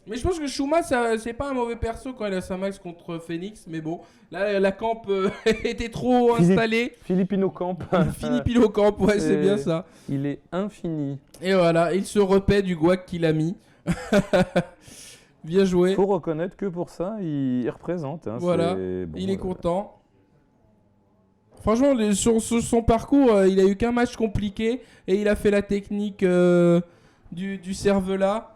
Speaker 3: Mais je pense que Shuma, c'est pas un mauvais perso quand il a sa max contre Phoenix. Mais bon, là, la camp était trop installée.
Speaker 2: Filipino camp.
Speaker 3: Filipino camp, ouais, c'est bien ça.
Speaker 2: Il est infini.
Speaker 3: Et voilà, il se repaît du guac qu'il a mis. Bien joué.
Speaker 2: Faut reconnaître que pour ça, il représente.
Speaker 3: Voilà, il est content. Franchement, sur son parcours, il a eu qu'un match compliqué. Et il a fait la technique du cervelas.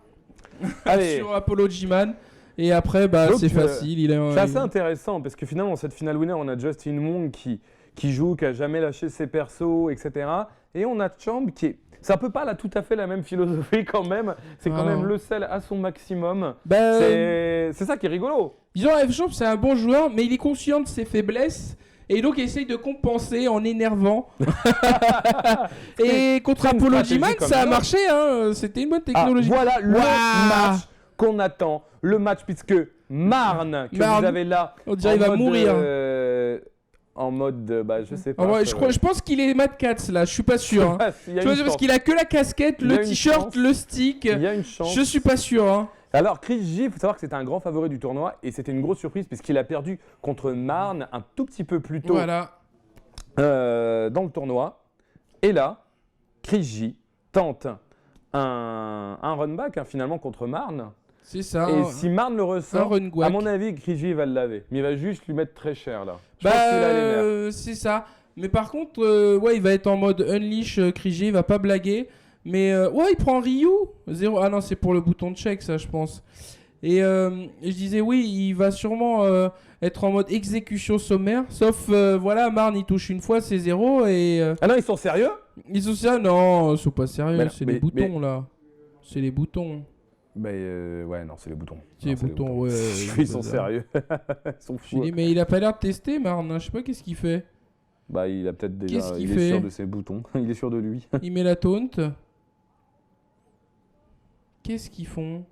Speaker 3: Sur Apollo G-Man. Et après, c'est facile.
Speaker 2: C'est assez intéressant parce que finalement, cette finale winner, on a Justin Wong qui joue, qui a jamais lâché ses persos, etc. Et on a Champ qui est... C'est un peu pas tout à fait la même philosophie quand même. C'est quand même le sel à son maximum. C'est ça qui est rigolo.
Speaker 3: Disons, F-Champ, c'est un bon joueur, mais il est conscient de ses faiblesses. Et donc, il essaye de compenser en énervant. Et contre Apollo G-Man, ça a marché. C'était une bonne technologie.
Speaker 2: Voilà le match qu'on attend. Le match, puisque Marne, vous avez là,
Speaker 3: on dirait il va mourir.
Speaker 2: En mode, je sais pas.
Speaker 3: Je pense qu'il est Mad Catz là, je suis pas sûr. Parce qu'il a que la casquette, le t-shirt, le stick.
Speaker 2: Il y a une chance.
Speaker 3: Je suis pas sûr.
Speaker 2: Alors Chris J, il faut savoir que c'était un grand favori du tournoi et c'était une grosse surprise puisqu'il a perdu contre Marne un tout petit peu plus tôt dans le tournoi. Et là, Chris J tente un run back finalement contre Marne.
Speaker 3: C'est ça.
Speaker 2: Et si Marne le ressort, à mon avis, Chris J va le laver. Mais il va juste lui mettre très cher là. Je pense qu'il a les nerfs.
Speaker 3: C'est ça. Mais par contre, il va être en mode unleash, Chris J, il va pas blaguer. Mais il prend Ryu 0. Ah non, c'est pour le bouton de check, ça, je pense. Et je disais, oui, il va sûrement être en mode exécution sommaire. Sauf, Marne, il touche une fois, c'est 0. Et,
Speaker 2: Ah non, ils sont sérieux?
Speaker 3: Ils sont sérieux? Non, ils sont pas sérieux. C'est les boutons, là. C'est les boutons.
Speaker 2: Non, c'est les boutons.
Speaker 3: C'est les boutons, ouais.
Speaker 2: Ils sont sérieux. Ils sont fous.
Speaker 3: Mais il a pas l'air de tester, Marne. Je sais pas qu'est-ce qu'il fait.
Speaker 2: Il a peut-être déjà.
Speaker 3: Qu'est-ce qu'il
Speaker 2: fait?
Speaker 3: Il est
Speaker 2: sûr de ses boutons. Il est sûr de lui.
Speaker 3: Il met la taunt. Qu'est-ce qu'ils font?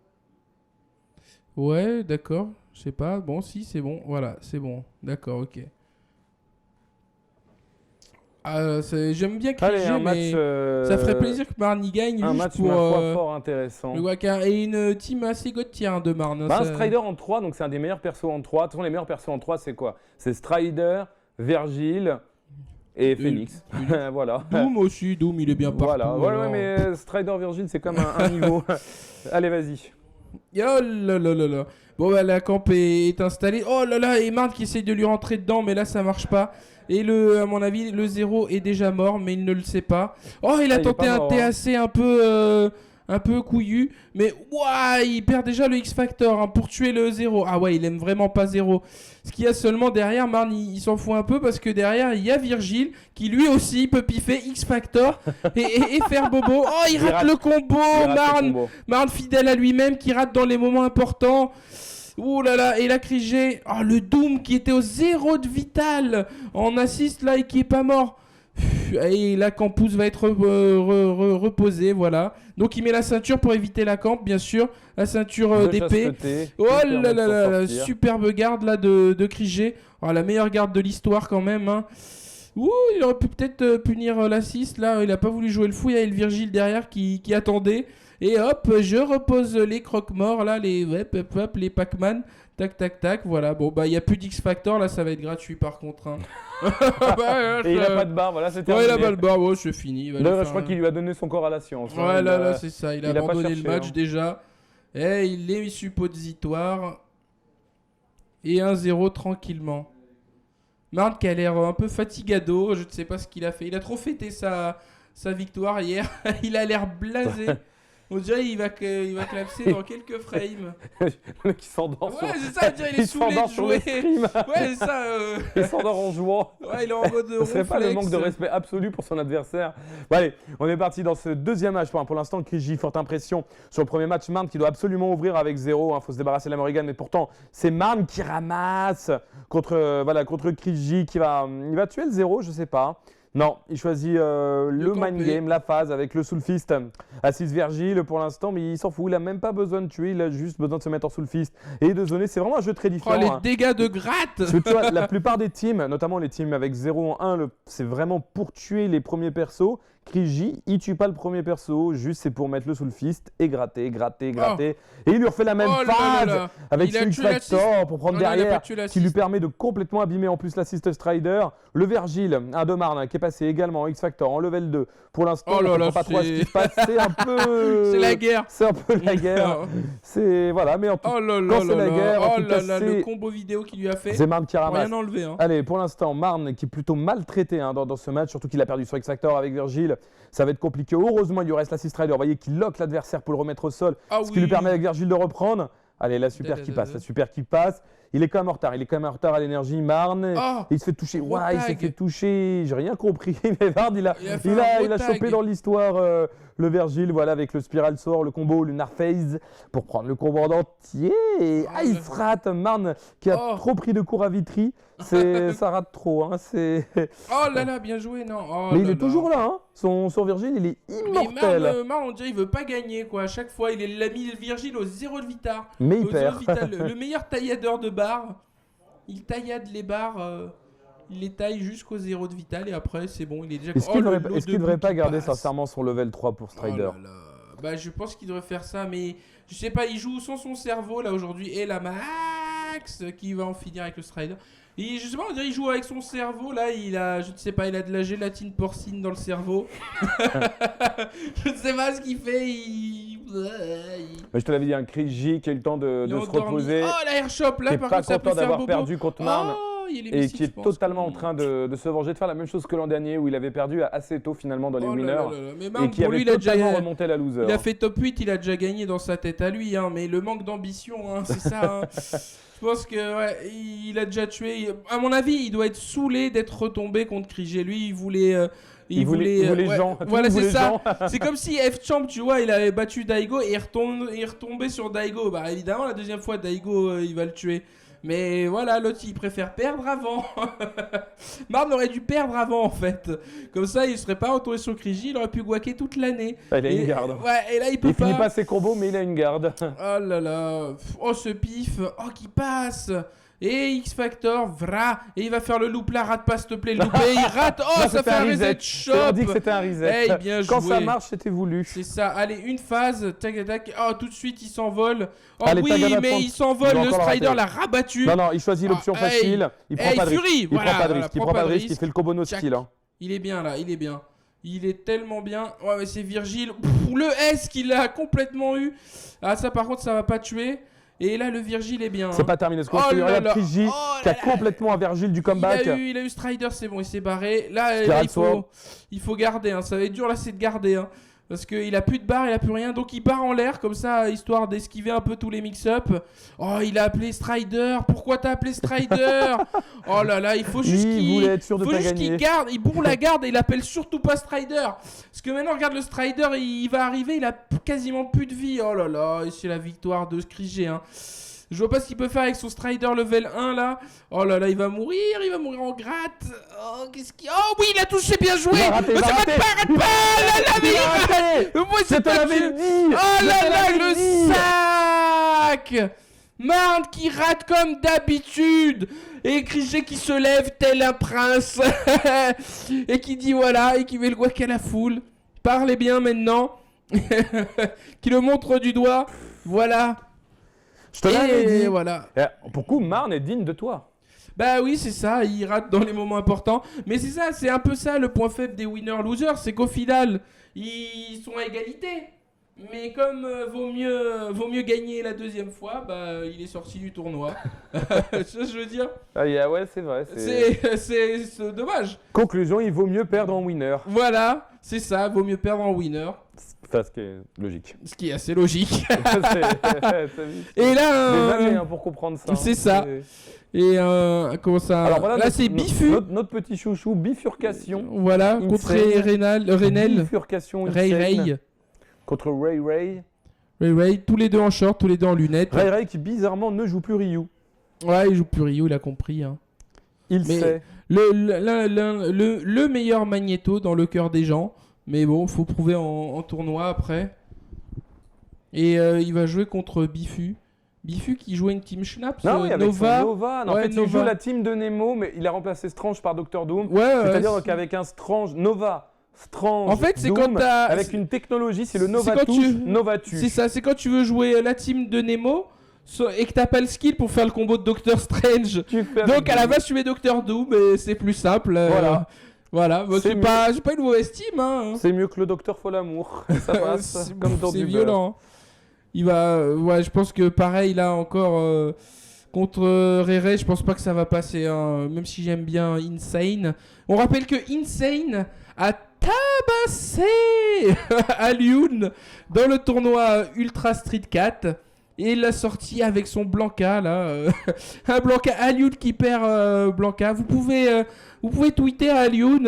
Speaker 3: Ouais, d'accord. Je sais pas. Bon, si, c'est bon. Voilà, c'est bon. D'accord, ok. J'aime bien Krigé, mais ça ferait plaisir que Marne y gagne.
Speaker 2: Un match fort intéressant.
Speaker 3: Et une team assez god tier de Marne.
Speaker 2: Un Strider en 3, donc c'est un des meilleurs persos en 3. De toute façon, les meilleurs persos en 3, c'est quoi? C'est Strider, Virgile et Phoenix. Voilà.
Speaker 3: Doom aussi, Doom il est bien partout.
Speaker 2: Voilà, mais Strider Virgile c'est comme un niveau. Allez, vas-y.
Speaker 3: Oh là là là là. Bon, la camp est installée. Oh là là, et Marne qui essaye de lui rentrer dedans, mais là ça marche pas. Et à mon avis, le 0 est déjà mort, mais il ne le sait pas. Oh, il a tenté un TAC un peu couillu, mais il perd déjà le X-Factor pour tuer le 0. Ah ouais, il aime vraiment pas 0. Ce qu'il y a seulement derrière, Marne, il s'en fout un peu parce que derrière, il y a Virgile qui lui aussi peut piffer X-Factor et faire bobo. Oh, il rate le combo, Marne fidèle à lui-même qui rate dans les moments importants. Ouh là là, et la Krigé, le Doom qui était au 0 de vital en assist là et qui est pas mort. Et la Campus va être reposée, voilà. Donc il met la ceinture pour éviter la camp, bien sûr. La ceinture d'épée. Oh là là là, superbe garde là de Krigé. La meilleure garde de l'histoire quand même. Ouh, il aurait pu peut-être punir l'assist. Là, il a pas voulu jouer le fou. Il y avait le Virgile derrière qui attendait. Et hop, je repose les croque-morts, là, les les Pac-Man. Tac, tac, tac. Voilà. Bon, bah, il n'y a plus d'X-Factor. Là, ça va être gratuit par contre. Hein.
Speaker 2: Et il n'a pas de barre. Voilà, c'était
Speaker 3: il n'a pas de barre. Ouais, c'est fini.
Speaker 2: Je crois qu'il lui a donné son corps à la science.
Speaker 3: Ouais, là, c'est ça. Il a abandonné le match déjà. Et il est suppositoire. Et 1-0 tranquillement. Marne qui a l'air un peu fatigado, je ne sais pas ce qu'il a fait. Il a trop fêté sa victoire hier. Il a l'air blasé. On dirait qu'il va collapser dans quelques frames.
Speaker 2: Le mec qui s'endort.
Speaker 3: Ouais, c'est ça, il est saoulé de jouer. Ouais, c'est ça.
Speaker 2: Il s'endort en jouant.
Speaker 3: Ouais, il est en mode ronflex.
Speaker 2: C'est pas le manque de respect absolu pour son adversaire. Bon, allez, on est parti dans ce deuxième match. Pour l'instant, Kriji, forte impression sur le premier match. Marne qui doit absolument ouvrir avec 0. Il faut se débarrasser de la Morrigan, mais pourtant, c'est Marne qui ramasse contre Kriji qui va tuer le 0, je sais pas. Non, il choisit le mind game, la phase avec le soul fist à 6 Virgile pour l'instant, mais il s'en fout, il n'a même pas besoin de tuer, il a juste besoin de se mettre en soul fist et de zoner. C'est vraiment un jeu très différent.
Speaker 3: Oh, les dégâts de gratte.
Speaker 2: Parce que tu vois, la plupart des teams, notamment les teams avec 0 en 1, c'est vraiment pour tuer les premiers persos. Kriji, il tue pas le premier perso, juste c'est pour mettre le soul fist et gratter. Et il lui refait la même phase avec son X-Factor pour prendre derrière, qui lui permet de complètement abîmer en plus l'assist Strider. Le Virgile, un de Marne, qui est passé également en X-Factor en level 2. Pour l'instant, on ne comprend pas trop ce qui se passe. C'est un peu...
Speaker 3: c'est la guerre.
Speaker 2: C'est un peu la guerre. C'est... Voilà, mais en tout cas, quand c'est la guerre...
Speaker 3: Oh là là, le combo vidéo qu'il lui a fait.
Speaker 2: C'est Marne qui ramasse.
Speaker 3: Rien enlevé. Hein.
Speaker 2: Allez, pour l'instant, Marne qui est plutôt maltraité dans ce match, surtout qu'il a perdu sur X-Factor avec Virgile. Ça va être compliqué. Heureusement, il lui reste l'assist Rider. Vous voyez qu'il lock l'adversaire pour le remettre au sol. Ce qui lui permet avec Virgile de reprendre. Allez, la super qui passe. Il est quand même en retard. À l'énergie. Marne. Il se fait toucher. Ouais, il s'est fait toucher. J'ai rien compris. Mais Marne, il a chopé dans l'histoire le Virgile. Voilà, avec le Spiral Sword, le combo, le Narphase pour prendre le combo en entier. Il se rate. Marne qui a trop pris de cours à Vitry. Ça rate trop. Hein.
Speaker 3: Oh là là, bien joué, non.
Speaker 2: Mais il est toujours là. Hein. Son Virgile, il est immortel.
Speaker 3: Mais Marne, on dirait qu'il veut pas gagner, quoi. À chaque fois, il a mis le Virgile au 0 de Vitar.
Speaker 2: Mais il perd.
Speaker 3: Le meilleur tailladeur de barres. Il taillade les barres. Il les taille jusqu'au 0 de Vital et après, c'est bon. Il est déjà...
Speaker 2: Est-ce qu'il devrait pas garder sincèrement son level 3 pour Strider?
Speaker 3: Bah, je pense qu'il devrait faire ça, mais je sais pas. Il joue sans son cerveau, là, aujourd'hui. Et la Max qui va en finir avec le Strider. Et je sais pas, on dirait qu'il joue avec son cerveau, là, il a de la gélatine porcine dans le cerveau. Je ne sais pas ce qu'il fait,
Speaker 2: Mais je te l'avais dit, un Kriji qui a eu le temps de se reposer.
Speaker 3: Oh, la airshop, là, par contre, ça peut faire bobo. Qui est pas content d'avoir perdu
Speaker 2: contre Marne. Et qui est totalement en train de se venger, de faire la même chose que l'an dernier, où il avait perdu assez tôt finalement dans les winners.
Speaker 3: Mais Marne,
Speaker 2: et qui avait totalement remonté la loser.
Speaker 3: Il a fait top 8, il a déjà gagné dans sa tête à lui, hein, mais le manque d'ambition, hein, c'est ça. Hein. Je pense que il a déjà tué. À mon avis, il doit être saoulé d'être retombé contre Kriji. Lui, il voulait
Speaker 2: gens.
Speaker 3: Voilà, c'est ça. C'est comme si F-Champ, tu vois, il avait battu Daigo et il est retombé sur Daigo. Bah évidemment, la deuxième fois, Daigo, il va le tuer. Mais voilà, l'autre, il préfère perdre avant. Marne aurait dû perdre avant, en fait. Comme ça, il serait pas retourné sur Kriji, il aurait pu guaquer toute l'année.
Speaker 2: Il a une garde.
Speaker 3: Ouais, et là, il peut pas.
Speaker 2: Il finit pas ses combos, mais il a une garde.
Speaker 3: Oh là là. Oh, ce pif. Oh, qui passe. Et X-Factor, vra. Et il va faire le loop là, rate pas s'il te plaît, le loop. Et il rate. Oh, ça fait un reset shop.
Speaker 2: On dit que c'était un reset.
Speaker 3: Hey, bien joué.
Speaker 2: Quand ça marche, c'était voulu.
Speaker 3: C'est ça. Allez, une phase. Tac, tac. Oh, tout de suite, il s'envole. Oh,
Speaker 2: allez,
Speaker 3: oui, mais il s'envole. Le Strider l'a rabattu.
Speaker 2: Non, il choisit l'option facile. Il prend pas de risque. Il prend pas de risque. Il prend pas de risque. Il fait le combo no skill.
Speaker 3: Il est bien là, il est bien. Il est tellement bien. Ouais, mais c'est Virgile. Le S qu'il a complètement eu. Ah, ça, par contre, ça va pas tuer. Et là, le Virgile est bien.
Speaker 2: C'est pas terminé. Regarde Kriji qui a complètement un Virgile du comeback.
Speaker 3: Il a eu Strider, c'est bon, il s'est barré. Là, il faut garder. Hein. Ça va être dur là, c'est de garder. Hein. Parce qu'il a plus de barre, il a plus rien. Donc il part en l'air comme ça, histoire d'esquiver un peu tous les mix-up. Oh, il a appelé Strider. Pourquoi t'as appelé Strider? Oh là là, il faut juste qu'il garde. Il bourre la garde et il appelle surtout pas Strider. Parce que maintenant, regarde le Strider, il va arriver, il a quasiment plus de vie. Oh là là, et c'est la victoire de Kriji. Hein. Je vois pas ce qu'il peut faire avec son Strider level 1 là. Oh là là, il va mourir en gratte. Oh, qu'est-ce qu'il... Oh oui, il a touché, bien joué. Arrête pas. Là là, mais moi c'est pas dit. Oh là là, le sac. Marne qui rate comme d'habitude. Et Krejci qui se lève tel un prince. Et qui dit voilà, et qui met le guac à la foule. Parlez bien maintenant. Qui le montre du doigt. Voilà.
Speaker 2: Je te l'avais dit.
Speaker 3: Voilà.
Speaker 2: Pour coup, Marne est digne de toi.
Speaker 3: Bah oui, c'est ça, il rate dans les moments importants. Mais c'est ça, c'est un peu ça le point faible des winners-losers, c'est qu'au final, ils sont à égalité. Mais comme vaut mieux gagner la deuxième fois, bah il est sorti du tournoi. Je veux dire.
Speaker 2: Ouais, c'est vrai.
Speaker 3: C'est dommage.
Speaker 2: Conclusion, il vaut mieux perdre en winner.
Speaker 3: Voilà, c'est ça, vaut mieux perdre en winner.
Speaker 2: Enfin, ce qui est logique.
Speaker 3: Ce qui est assez logique.
Speaker 2: Et là, des années pour comprendre ça.
Speaker 3: C'est ça. Et comment ça.
Speaker 2: Alors voilà,
Speaker 3: là c'est Bifu.
Speaker 2: Notre petit chouchou, bifurcation.
Speaker 3: Voilà, contre Renel.
Speaker 2: Bifurcation.
Speaker 3: Ray.
Speaker 2: Contre Ray.
Speaker 3: Ray, tous les deux en short, tous les deux en lunettes.
Speaker 2: Ray qui bizarrement ne joue plus Ryu.
Speaker 3: Ouais, il joue plus Ryu, il a compris. Hein.
Speaker 2: Il sait.
Speaker 3: Le meilleur Magneto dans le cœur des gens. Mais bon, faut prouver en tournoi après. Et il va jouer contre Bifu. Bifu qui jouait une team Schnaps,
Speaker 2: Nova.
Speaker 3: Non,
Speaker 2: en fait, il joue la team de Nemo, mais il a remplacé Strange par Dr. Doom.
Speaker 3: C'est-à-dire
Speaker 2: qu'avec un Strange, Strange,
Speaker 3: en fait, c'est
Speaker 2: Doom,
Speaker 3: quand
Speaker 2: avec une technologie, c'est le Nova Touche.
Speaker 3: C'est ça, c'est quand tu veux jouer la team de Nemo et que t'as pas le skill pour faire le combo de Doctor Strange. Donc à la base, tu mets Dr. Doom, mais c'est plus simple. Voilà, j'ai pas une mauvaise team. Hein.
Speaker 2: C'est mieux que le Docteur Folamour. Ça passe comme dans du
Speaker 3: violent. Il va, je pense que pareil là encore contre Rere, je pense pas que ça va passer. Hein, même si j'aime bien Insane. On rappelle que Insane a tabassé Alioun dans le tournoi Ultra Street 4. Et il l'a sorti avec son Blanca là, un Blanca Alioun qui perd Blanca. Vous pouvez tweeter à Alioun.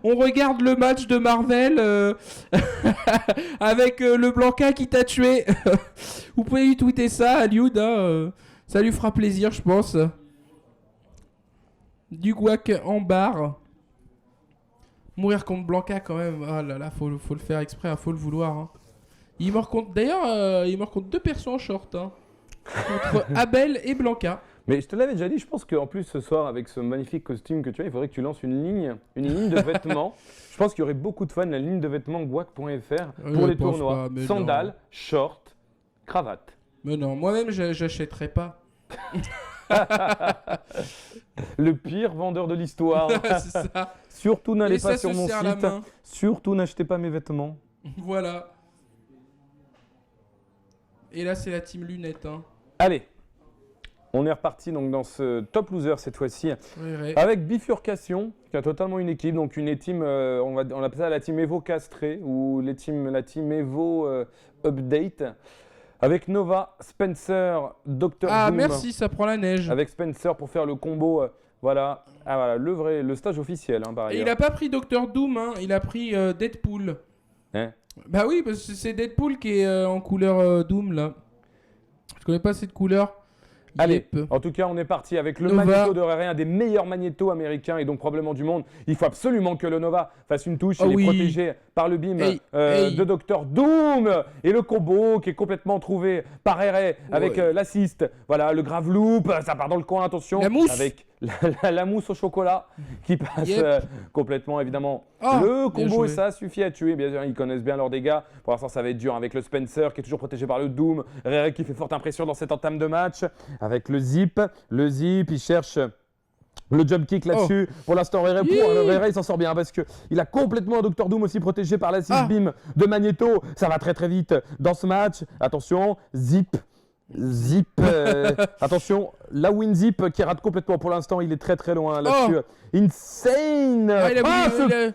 Speaker 3: On regarde le match de Marvel avec le Blanca qui t'a tué. Vous pouvez lui tweeter ça à Alioun. Hein, ça lui fera plaisir, je pense. Du guac en barre. Mourir contre Blanca quand même. Ah là là, faut le faire exprès, faut le vouloir. Hein. Il meurt contre deux persos en short. Hein. Contre Abel et Blanca.
Speaker 2: Mais je te l'avais déjà dit, je pense qu'en plus ce soir, avec ce magnifique costume que tu as, il faudrait que tu lances une ligne de vêtements. Je pense qu'il y aurait beaucoup de fans de la ligne de vêtements guac.fr pour les tournois. Sandales, shorts, cravate.
Speaker 3: Mais non, moi-même, j'achèterais pas.
Speaker 2: Le pire vendeur de l'histoire.
Speaker 3: C'est ça.
Speaker 2: Surtout n'allez pas sur mon site. Surtout n'achetez pas mes vêtements.
Speaker 3: Voilà. Et là, c'est la team lunette. Hein.
Speaker 2: Allez. On est reparti donc dans ce top loser cette fois-ci avec Bifurcation qui a totalement une équipe, donc une team, on appelle ça la team Evo Castré ou la team Evo Update avec Nova, Spencer, Dr. Doom.
Speaker 3: Ah merci, ça prend la neige.
Speaker 2: Avec Spencer pour faire le combo, voilà, le stage officiel par ailleurs.
Speaker 3: Et il a pas pris Dr. Doom, hein, il a pris Deadpool.
Speaker 2: Hein?
Speaker 3: Bah oui, parce que c'est Deadpool qui est en couleur Doom là. Je connais pas cette couleur.
Speaker 2: Allez, en tout cas, on est parti avec le Magneto de Rere, un des meilleurs magnétos américains et donc probablement du monde. Il faut absolument que le Nova fasse une touche. Il est protégé par le beam de Dr. Doom. Et le combo qui est complètement trouvé par Rere avec l'assist. Voilà, le grave loop, ça part dans le coin, attention.
Speaker 3: La mousse.
Speaker 2: Avec la mousse au chocolat qui passe complètement, évidemment. Le combo, ça suffit à tuer. Bien sûr, ils connaissent bien leurs dégâts. Pour l'instant, ça va être dur avec le Spencer qui est toujours protégé par le Doom. Rere qui fait forte impression dans cette entame de match. Avec le zip, il cherche le jump kick là-dessus. Pour l'instant, Rere il s'en sort bien parce qu'il a complètement un Dr. Doom aussi protégé par l'assist beam de Magneto. Ça va très très vite dans ce match. Attention, zip. Attention, la win zip qui rate complètement pour l'instant, il est très très loin là-dessus. Insane.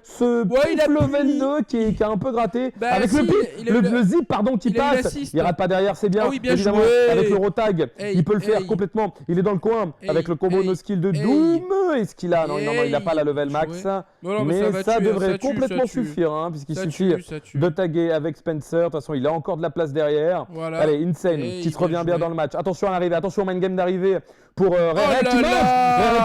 Speaker 2: Ce level 2 qui a un peu gratté avec le zip qui passe. Il rate pas derrière, c'est bien. Évidemment, avec le rotag, il peut le faire complètement. Il est dans le coin avec le combo no skill de Doom. Est-ce qu'il a? Non, il n'a pas la level max. Mais ça devrait complètement suffire puisqu'il suffit de taguer avec Spencer. De toute façon, il a encore de la place derrière. Allez, Insane qui se revient bien dans le match. Attention à l'arrivée, attention au main game d'arrivée pour Rere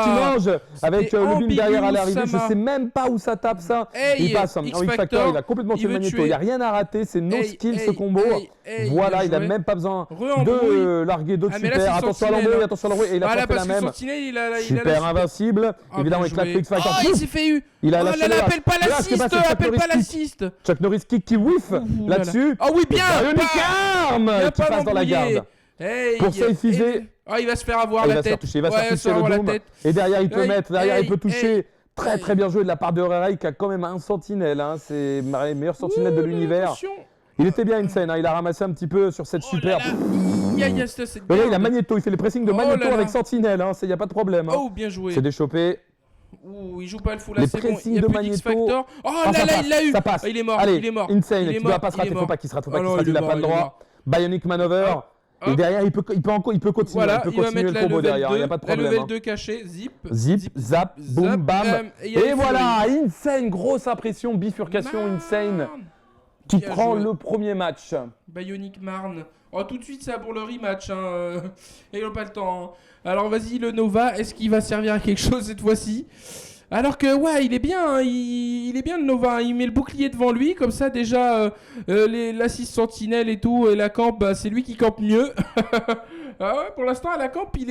Speaker 2: qui mange avec le beam derrière à l'arrivée. Je sais même pas où ça tape ça. Il passe en X-Factor, il a complètement tué le Magneto. Il n'y a rien à rater, c'est no skill ce combo. Voilà, il n'a même pas besoin de larguer d'autres super. Attention à l'embrouille, et il a pas fait la même. Super invincible. Évidemment, il claque le X-Factor.
Speaker 3: Il s'est fait eu.
Speaker 2: Il a lâché.
Speaker 3: Appelle pas l'assist.
Speaker 2: Chuck Norris kick qui whiff là-dessus.
Speaker 3: Oh oui, bien.
Speaker 2: Bionic Arm qui passe dans la garde. Pour safeiser.
Speaker 3: Il va se faire avoir la tête.
Speaker 2: Il va se faire toucher le Doom. Et derrière, il peut mettre. Derrière, il peut toucher. Très bien joué de la part de Rere qui a quand même un sentinelle. C'est le meilleur sentinelle de l'univers. Il était bien Insane. Il a ramassé un petit peu sur cette super.
Speaker 3: Il
Speaker 2: a Magneto. Il fait les pressings de Magneto avec sentinelle. Il n'y a pas de problème.
Speaker 3: Oh, bien joué.
Speaker 2: C'est déchopé.
Speaker 3: Il joue pas le full.
Speaker 2: Les pressings de Magneto.
Speaker 3: Oh là, il l'a eu.
Speaker 2: Ça passe.
Speaker 3: Il est mort.
Speaker 2: Allez, Insane. Tu dois pas se rater. Faut pas qu'il se rate. Il n'a pas le droit. Bionic Maneuver. Et derrière, il peut continuer,
Speaker 3: voilà,
Speaker 2: il peut continuer le combo derrière, il n'y a pas de problème.
Speaker 3: La level 2 caché,
Speaker 2: zip, zap, boum, bam. Et voilà, Insane, grosse impression, bifurcation Insane qui prend le premier match.
Speaker 3: Bionic Marne. Oh, tout de suite, c'est pour le rematch. Ils n'ont pas le temps. Alors, vas-y, le Nova, est-ce qu'il va servir à quelque chose cette fois-ci ? Alors que ouais, il est bien, il est bien le Nova, il met le bouclier devant lui, comme ça déjà l'assist sentinelle et tout, et la camp, c'est lui qui campe mieux. Ah ouais, pour l'instant à la camp, il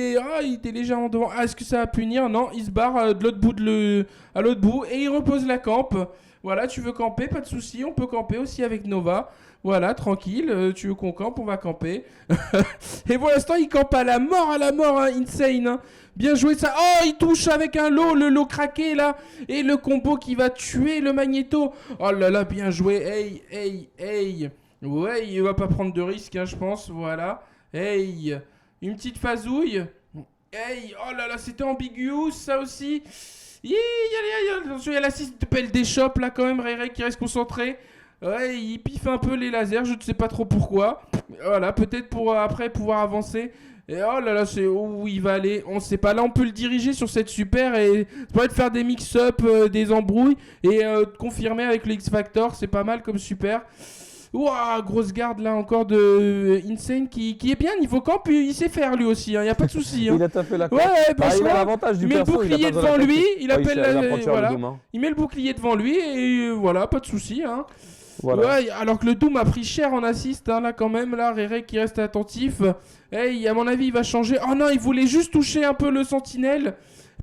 Speaker 3: était légèrement devant. Ah, est-ce que ça va punir ? Non, il se barre de l'autre bout à l'autre bout et il repose la camp. Voilà, tu veux camper, pas de souci, on peut camper aussi avec Nova. Voilà, tranquille, tu veux qu'on campe, on va camper. Et pour l'instant, il campe à la mort, Insane. Bien joué ça. Oh, il touche avec le lot craqué là. Et le combo qui va tuer le Magneto. Oh là là, bien joué. Hey. Ouais, il va pas prendre de risque, je pense. Voilà. Hey. Une petite phasouille. Hey. Oh là là, c'était ambiguous ça aussi. Attention, il y a l'assist de PLD Shop là quand même. Rere qui reste concentré. Ouais, il piffe un peu les lasers, je ne sais pas trop pourquoi. Voilà, peut-être pour après pouvoir avancer. Et oh là là, c'est où il va aller, on ne sait pas. Là, on peut le diriger sur cette super et ça pourrait être faire des mix-up, des embrouilles et confirmer avec le X-Factor. C'est pas mal comme super. Ouah, grosse garde là encore de Insane qui est bien niveau camp, puis il sait faire lui aussi, il n'y a pas de souci.
Speaker 2: Il a tapé la camp.
Speaker 3: Ouais,
Speaker 2: il a l'avantage du perso,
Speaker 3: il met le bouclier devant lui, il appelle
Speaker 2: voilà.
Speaker 3: Il met le bouclier devant lui et voilà, pas de souci.
Speaker 2: Voilà.
Speaker 3: Ouais, alors que le Doom a pris cher en assist là quand même, là Rere qui reste attentif. Hey, à mon avis il va changer. Oh non, il voulait juste toucher un peu le sentinelle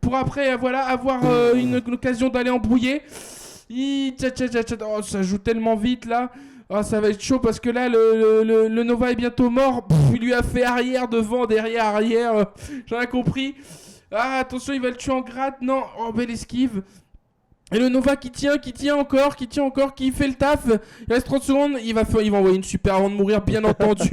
Speaker 3: pour après avoir une occasion d'aller embrouiller. Oh, ça joue tellement vite là. Oh, ça va être chaud parce que là le Nova est bientôt mort. Il lui a fait arrière, devant, derrière, arrière. J'en ai compris. Ah, attention, il va le tuer en gratte. Non, oh, belle esquive. Et le Nova qui tient encore, qui fait le taf. Il reste 30 secondes, il va envoyer une super avant de mourir, bien entendu.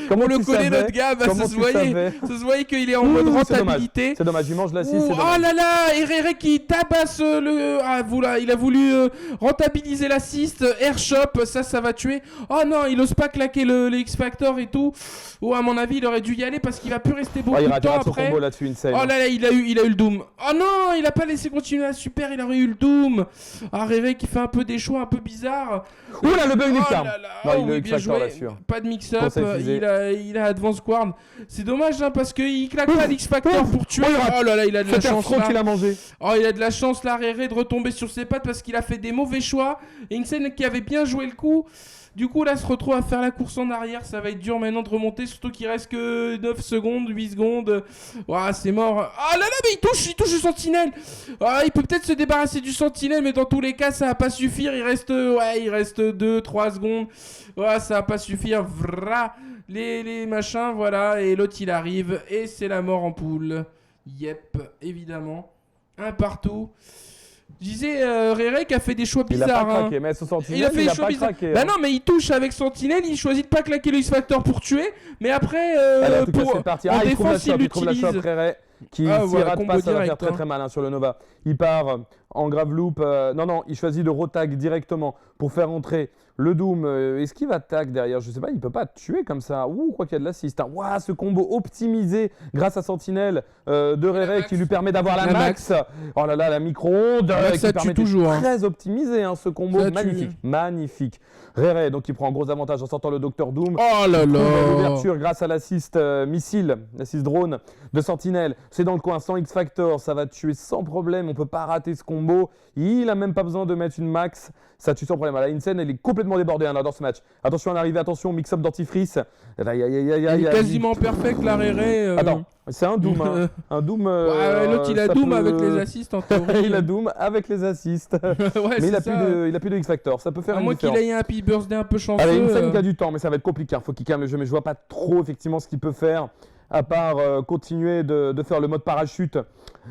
Speaker 2: Comment
Speaker 3: on le connaît, notre gars, ça se voyait qu'il est en mode rentabilité.
Speaker 2: C'est dommage, il mange la 6, c'est dommage.
Speaker 3: Oh là là, et Rere qui tabasse il a voulu rentabiliser l'assist, Airshop, ça va tuer. Oh non, il ose pas claquer le X-Factor et tout. Oh, à mon avis, il aurait dû y aller parce qu'il va plus rester beaucoup de temps après.
Speaker 2: Combo là-dessus, Insane.
Speaker 3: Oh là là, il a eu le Doom. Oh non, il a pas laissé continuer la super, il aurait eu le Doom. Ah, Rere qui fait un peu des choix un peu bizarres.
Speaker 2: Ouh là, le Bionic Arm.
Speaker 3: Non, il a eu X-Factor là-dessus. Pas de mix-up, il a Advance Guard. C'est dommage parce qu'il claque pas l'X-Factor pour tuer. Oh là là, il a de la chance là.
Speaker 2: Qu'il a mangé.
Speaker 3: Oh, il a de la chance là, Rere, de retomber sur ses pattes parce qu'il a fait des mauvais choix. Et Insane qui avait bien joué le coup. Du coup, là, se retrouve à faire la course en arrière. Ça va être dur maintenant de remonter, surtout qu'il reste que 9 secondes, 8 secondes. Ouah, c'est mort. Ah là là, mais il touche le sentinelle. Ah, il peut peut-être se débarrasser du sentinelle, mais dans tous les cas, ça va pas suffire. Il reste 2-3 secondes. Ouah, ça va pas suffire. Vra, les machins, voilà. Et l'autre, il arrive. Et c'est la mort en poule. Yep, évidemment. Un partout. Je disais, Rere qui a fait des choix bizarres.
Speaker 2: Il a pas craqué, mais Sentinelle, il a fait des choix bizarres. Craqué,
Speaker 3: bah non, mais il touche avec Sentinelle, il choisit de pas claquer le X-Factor pour tuer, mais après,
Speaker 2: en défense, il
Speaker 3: utilise.
Speaker 2: qui s'y rate pas, ça va faire très mal sur le Nova. Il part en grave loop. Non, il choisit de rotag directement pour faire entrer le Doom. Est-ce qu'il va tag derrière? Je sais pas, il peut pas tuer comme ça. Quoi qu'il y a de l'assist. Waouh, ce combo optimisé grâce à Sentinelle de Rere qui lui permet d'avoir la max. Oh là là, la micro-onde qui permet toujours. Très optimisé ce combo. Magnifique. Rere, donc il prend un gros avantage en sortant le Dr Doom.
Speaker 1: Oh là là.
Speaker 2: L'ouverture grâce à l'assist missile, l'assist drone de Sentinelle. C'est dans le coin, sans X-Factor, ça va tuer sans problème. On peut pas rater ce combo. Il a même pas besoin de mettre une max. Ça tue sans problème. La Insane, elle est complètement débordée dans ce match. Attention à l'arrivée, attention, mix-up d'antifrice.
Speaker 3: Il est quasiment perfect, la Rere.
Speaker 2: Attends, c'est un Doom. Un Doom.
Speaker 3: L'autre, il a Doom avec les assists en théorie.
Speaker 2: Il a Doom avec les assists. Mais il a plus de X-Factor. Ça peut faire une différence.
Speaker 3: À moins qu'il ait un Happy Birthday un peu chanceux.
Speaker 2: Allez, Insane qui a du temps, mais ça va être compliqué. Il faut qu'il calme le jeu. Mais je vois pas trop effectivement ce qu'il peut faire. À part continuer de faire le mode parachute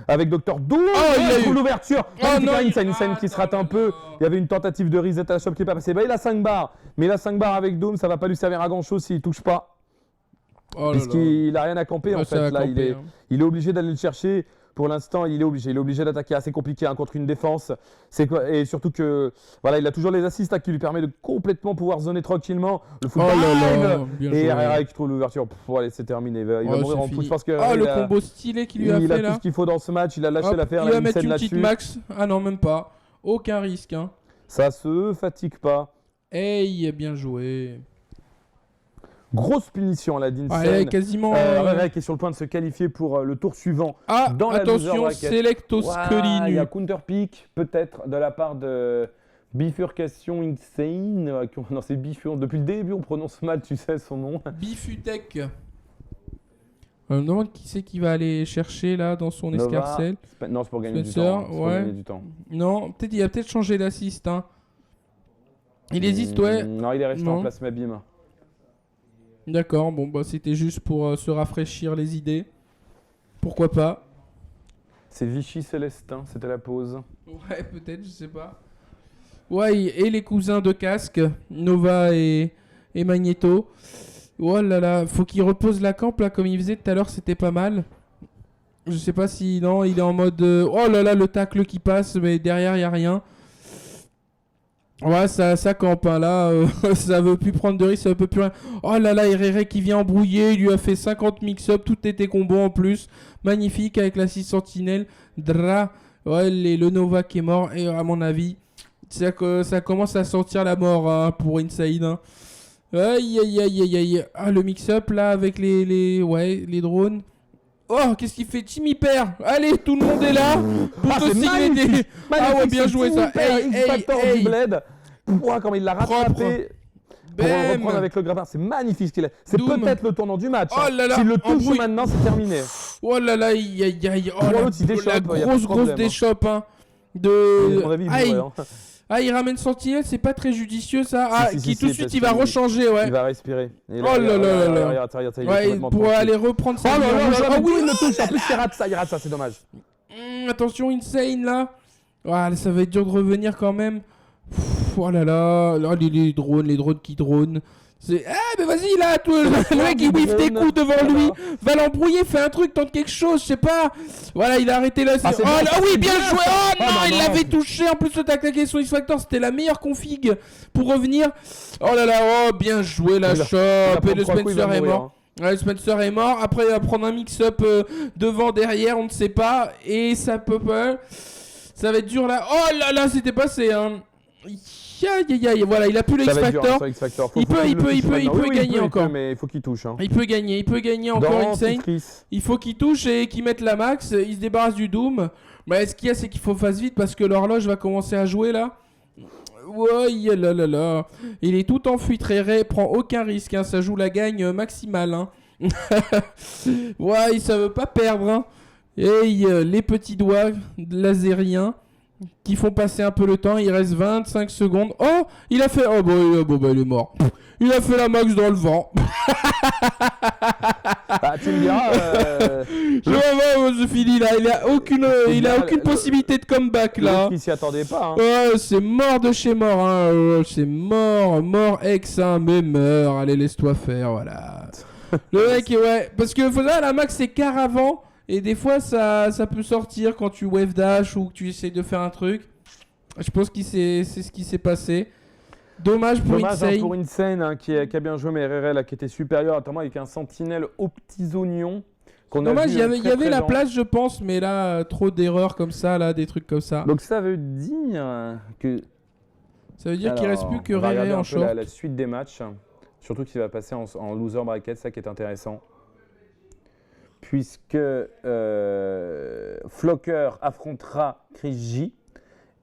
Speaker 2: avec Dr Doom. Il a eu l'ouverture. Insane qui se rate un peu. Il y avait une tentative de reset à la shop qui n'est pas passée. Il a 5 barres. Mais il a 5 barres avec Doom, ça va pas lui servir à grand chose s'il touche pas. Puisqu'il a rien à camper en fait. Là, il est obligé d'aller le chercher. Pour l'instant, il est obligé d'attaquer. Assez compliqué contre une défense. Et surtout que il a toujours les assists qui lui permet de complètement pouvoir zoner tranquillement. Le full dive. Et Herrera qui trouve l'ouverture. Allez, c'est terminé. Il va mourir en push parce que
Speaker 3: le combo stylé qu'il lui a fait là.
Speaker 2: Il a tout ce qu'il faut dans ce match. Il a lâché l'affaire.
Speaker 3: Il va mettre une petite max. Ah non, même pas. Aucun risque.
Speaker 2: Ça se fatigue pas.
Speaker 3: Hey, bien joué.
Speaker 2: Grosse punition la d'Insane.
Speaker 3: Quasiment.
Speaker 2: Qui est sur le point de se qualifier pour le tour suivant.
Speaker 3: Dans attention, Selectos Collinu.
Speaker 2: Il y a counter pick peut-être de la part de Bifurcation Insane. Non, c'est Bifur. Depuis le début, on prononce mal, tu sais son nom.
Speaker 3: Bifutech. On me demande qui c'est qui va aller chercher là dans son escarcelle.
Speaker 2: Non, c'est pour gagner du temps. Pour gagner du temps.
Speaker 3: Non, il a peut-être changé d'assist. Il hésite,
Speaker 2: Non, il est resté en place Mabim.
Speaker 3: D'accord, c'était juste pour se rafraîchir les idées. Pourquoi pas.
Speaker 2: C'est Vichy Célestin, c'était la pause.
Speaker 3: Ouais, peut-être, je sais pas. Ouais, et les cousins de casque, Nova et Magneto. Oh là là, faut qu'il repose la camp là, comme il faisait tout à l'heure, c'était pas mal. Je sais pas si... Non, il est en mode... Oh là là, le tacle qui passe, mais derrière, il a rien. Ouais, ça campe, là, ça veut plus prendre de risque, ça veut plus rien. Oh là là, Herrera qui vient embrouiller, il lui a fait 50 mix-up, tout était combo en plus. Magnifique avec la 6 sentinelle. Ouais, le Nova qui est mort, et à mon avis, ça commence à sentir la mort pour Inside. Aïe. Le mix-up là avec les drones. Oh, qu'est-ce qu'il fait? Timmy perd. Allez, tout le monde est là pour te signer des... Ah ouais, bien joué ça.
Speaker 2: Hey. Comment il l'a rattrapé pour reprendre avec le grappin. C'est magnifique ce qu'il a. C'est peut-être le tournant du match.
Speaker 3: Oh là là.
Speaker 2: S'il le touche maintenant, c'est terminé.
Speaker 3: Oh là là, aïe. Oh la grosse déchoppe de...
Speaker 2: À mon avis, il
Speaker 3: il ramène Sentinelle, c'est pas très judicieux ça. Qui tout de suite il va rechanger, ouais.
Speaker 2: Il va respirer.
Speaker 3: Oh là là. Pour aller reprendre sa vie.
Speaker 2: Oui, il le touche. En plus, il rate ça, c'est dommage.
Speaker 3: Attention, Insane là. Ça va être dur de revenir quand même. Oh là là. Les drones qui dronent. Mais vas-y là, le mec il whiff tes coups devant lui, va l'embrouiller, fais un truc, tente quelque chose, je sais pas. Voilà, il a arrêté là. Oui, bien joué. Oh non, il l'avait touché. En plus, le tac sur X-Factor, c'était la meilleure config pour revenir. Oh là là, bien joué la shop. Et le Spencer est mort. Ouais, Spencer est mort. Après, il va prendre un mix-up devant, derrière, on ne sait pas. Et ça peut pas. Ça va être dur là. Oh là là, c'était passé. Voilà, il a plus le X-Factor. Il peut gagner encore.
Speaker 2: Mais il faut qu'il touche.
Speaker 3: Il peut gagner encore Insane. Il faut qu'il touche et qu'il mette la max. Il se débarrasse du Doom. Mais ce qu'il y a, c'est qu'il faut faire vite parce que l'horloge va commencer à jouer là. Ouais, là. Il est tout en fuite. Rere prend aucun risque. Ça joue la gagne maximale. Ouais, ça veut pas perdre. Et les petits doigts lasériens qui font passer un peu le temps. Il reste 25 secondes. Oh, il a fait... Oh, il est mort. Il a fait la max dans le vent.
Speaker 2: Tu me diras...
Speaker 3: c'est fini là. Il a aucune possibilité de comeback là.
Speaker 2: Il s'y attendait pas.
Speaker 3: Ouais, c'est mort de chez mort. C'est mort ex, mais meurt. Allez, laisse-toi faire, voilà. Le mec, ouais. Parce que faut savoir, la max c'est quart avant Et des fois, ça peut sortir quand tu wave dash ou que tu essayes de faire un truc. Je pense que c'est ce qui s'est passé. Dommage pour Insane.
Speaker 2: Pour Insane qui a bien joué, mais RRL qui était supérieur, notamment avec un sentinelle aux petits oignons.
Speaker 3: Dommage, il y avait la place, je pense, mais là, trop d'erreurs comme ça, là, des trucs comme ça.
Speaker 2: Donc ça veut dire que...
Speaker 3: Ça veut dire qu'il ne reste plus que RRL en short.
Speaker 2: La suite des matchs, surtout qu'il va passer en loser bracket, ça qui est intéressant. Puisque Flocker affrontera Chris J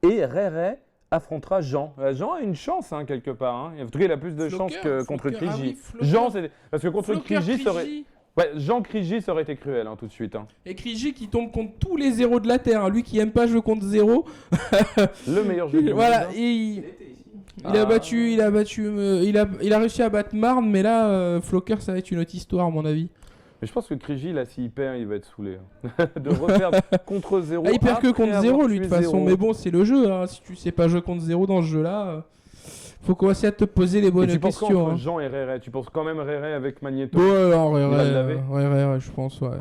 Speaker 2: et Rere affrontera Jean. Jean a une chance quelque part. En tout cas, il a plus de chances que contre Chris J. Jean, parce que contre Chris J, ça aurait... Ouais, Jean Chris J, ça aurait été cruel tout de suite.
Speaker 3: Et Chris J qui tombe contre tous les zéros de la Terre. Lui qui aime pas jouer contre zéro.
Speaker 2: Le meilleur jeu du monde.
Speaker 3: Voilà, il a réussi à battre Marne, mais là, Flocker, ça va être une autre histoire à mon avis.
Speaker 2: Mais je pense que Chris J, là, s'il perd, il va être saoulé. De refaire contre 0.
Speaker 3: Il perd que contre 0, lui, de toute façon. Mais bon, c'est le jeu. Si tu sais pas jouer contre 0 dans ce jeu-là, faut commencer à te poser les bonnes questions. Tu penses
Speaker 2: entre Jean et Rere, tu penses quand même Rere avec Magneto?
Speaker 3: Ouais, non, Rere, je pense, ouais.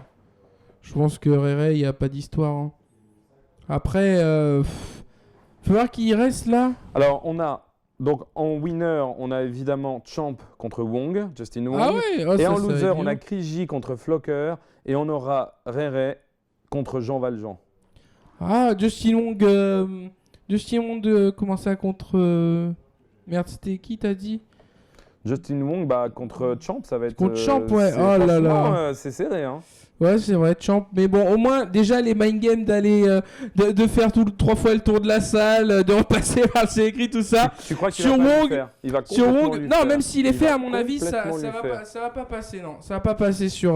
Speaker 3: Je pense que Rere, il n'y a pas d'histoire. Après, faut voir qui reste là.
Speaker 2: Alors, on a... Donc en winner, on a évidemment Champ contre Wong, Justin Wong.
Speaker 3: Ah ouais,
Speaker 2: et en loser, on a Chris J contre Flocker. Et on aura Rere contre Jean Valjean.
Speaker 3: Ah, Justin Wong, comment ça contre... Merde, c'était qui t'as dit?
Speaker 2: Justin Wong contre Champ, ça va être...
Speaker 3: Contre Champ, ouais. Oh là là.
Speaker 2: C'est serré,
Speaker 3: Ouais, c'est vrai, Champ. Mais bon, au moins, déjà, les mind games d'aller de faire 3 fois le tour de la salle, de repasser par le écrit, tout ça.
Speaker 2: Tu crois qu'il va pas le faire? Il va
Speaker 3: sur Wong, non, même s'il est fait, à mon avis, ça va pas passer, non. Ça va pas passer sur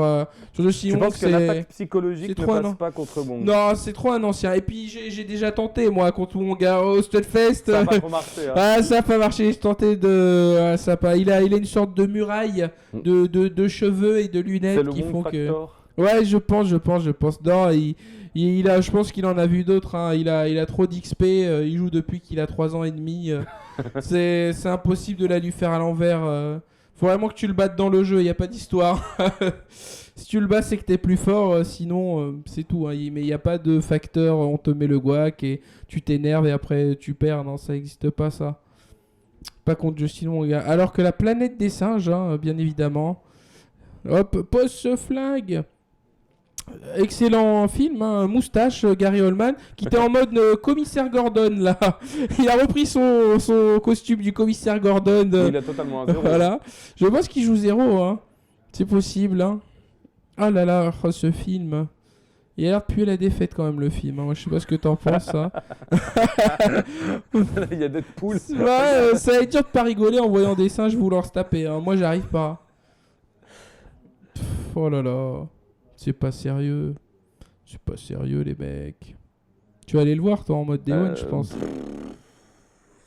Speaker 3: Justin Wong.
Speaker 2: Tu penses que l'attaque psychologique ne passe pas contre Wong?
Speaker 3: Non, c'est trop un ancien. Et puis, j'ai déjà tenté, moi, contre Wong au Studfest.
Speaker 2: Ça va pas marcher.
Speaker 3: Ça va pas marcher. J'ai tenté de... ça pas... Il a une sorte de muraille de cheveux et de lunettes qui font que... Ouais, je pense. Non, je pense qu'il en a vu d'autres. Il a trop d'XP. Il joue depuis qu'il a 3 ans et demi. C'est impossible de la lui faire à l'envers. Faut vraiment que tu le battes dans le jeu. Il n'y a pas d'histoire. Si tu le bats, c'est que t'es plus fort. Sinon, c'est tout. Mais il n'y a pas de facteur. On te met le guac et tu t'énerves et après tu perds. Non, ça n'existe pas, ça. Pas contre Justin Wong. Alors que la planète des singes, bien évidemment. Hop, pose ce flingue. Excellent film, Moustache, Gary Oldman, qui était en mode commissaire Gordon là. Il a repris son costume du commissaire Gordon.
Speaker 2: Il a totalement un 0.
Speaker 3: Voilà. Je pense qu'il joue 0. C'est possible. Oh là là, ce film. Il a l'air de puer la défaite quand même, le film. Moi, je sais pas ce que t'en penses.
Speaker 2: Il y a des poules.
Speaker 3: Ouais, ça va être dur de pas rigoler en voyant des singes vouloir se taper. Moi, j'arrive pas. Oh là là. C'est pas sérieux. C'est pas sérieux, les mecs. Tu vas aller le voir, toi, en mode Day One, je pense.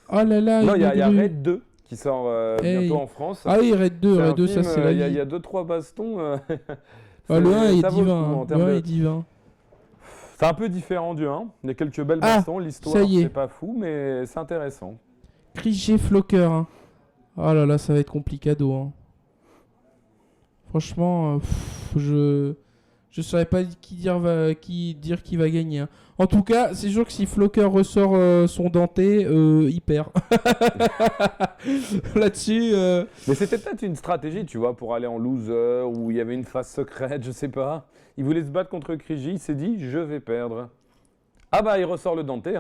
Speaker 3: Oh là là.
Speaker 2: Non, il y a Raid 2 qui sort bientôt en France.
Speaker 3: Ah oui, Raid 2, Raid 2, ça c'est la vie.
Speaker 2: Il y a 2-3 bastons.
Speaker 3: Le 1 est divin. Le 1 est divin.
Speaker 2: C'est un peu différent du 1. Il y a quelques belles bastons. L'histoire, c'est pas fou, mais c'est intéressant.
Speaker 3: Chris J. Flocker. Oh là là, ça va être complicado. Franchement, je saurais pas qui dire qui va gagner. En tout cas, c'est sûr que si Flocker ressort son denté, il perd. Là-dessus.
Speaker 2: Mais c'était peut-être une stratégie, tu vois, pour aller en loser, où il y avait une phase secrète, je sais pas. Il voulait se battre contre Kriji, il s'est dit, je vais perdre. Ah bah, il ressort le denté,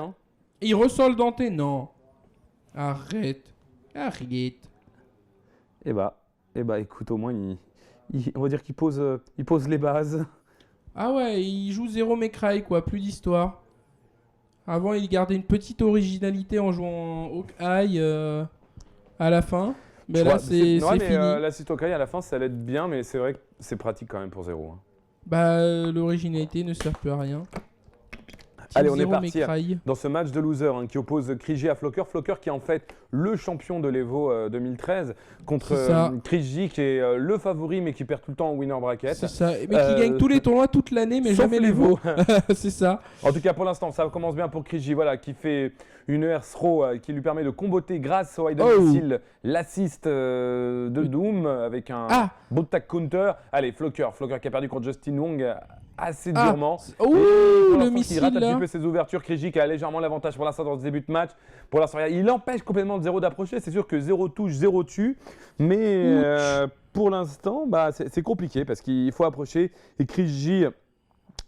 Speaker 3: Il ressort le denté? Non. Arrête.
Speaker 2: Eh bah, écoute, au moins, on va dire qu'il pose les bases.
Speaker 3: Ah ouais, il joue 0 Mecray, quoi, plus d'histoire. Avant, il gardait une petite originalité en jouant Hawkeye à la fin. Mais là, c'est fini.
Speaker 2: La suite Hawkeye à la fin, ça l'aide bien, mais c'est vrai que c'est pratique quand même pour 0.
Speaker 3: L'originalité ne sert plus à rien.
Speaker 2: Allez, on est parti dans ce match de loser qui oppose Kriji à Flocker. Flocker qui est en fait le champion de l'Evo 2013 contre Kriji qui est le favori mais qui perd tout le temps en winner bracket.
Speaker 3: C'est ça, mais qui gagne tous les tournois toute l'année mais jamais l'Evo. C'est ça.
Speaker 2: En tout cas pour l'instant ça commence bien pour Kriji, qui fait une ER throw qui lui permet de comboter grâce au Hidden Missile l'assist de Doom avec un beau tag counter. Allez, Flocker qui a perdu contre Justin Wong assez durement.
Speaker 3: Le missile
Speaker 2: il rate
Speaker 3: là.
Speaker 2: un petit peu ses ouvertures. Krejci qui a légèrement l'avantage pour l'instant dans ce début de match. Pour l'instant, il empêche complètement le 0 d'approcher. C'est sûr que 0 touche, 0 tue. Mais pour l'instant, c'est compliqué parce qu'il faut approcher. Et Krejci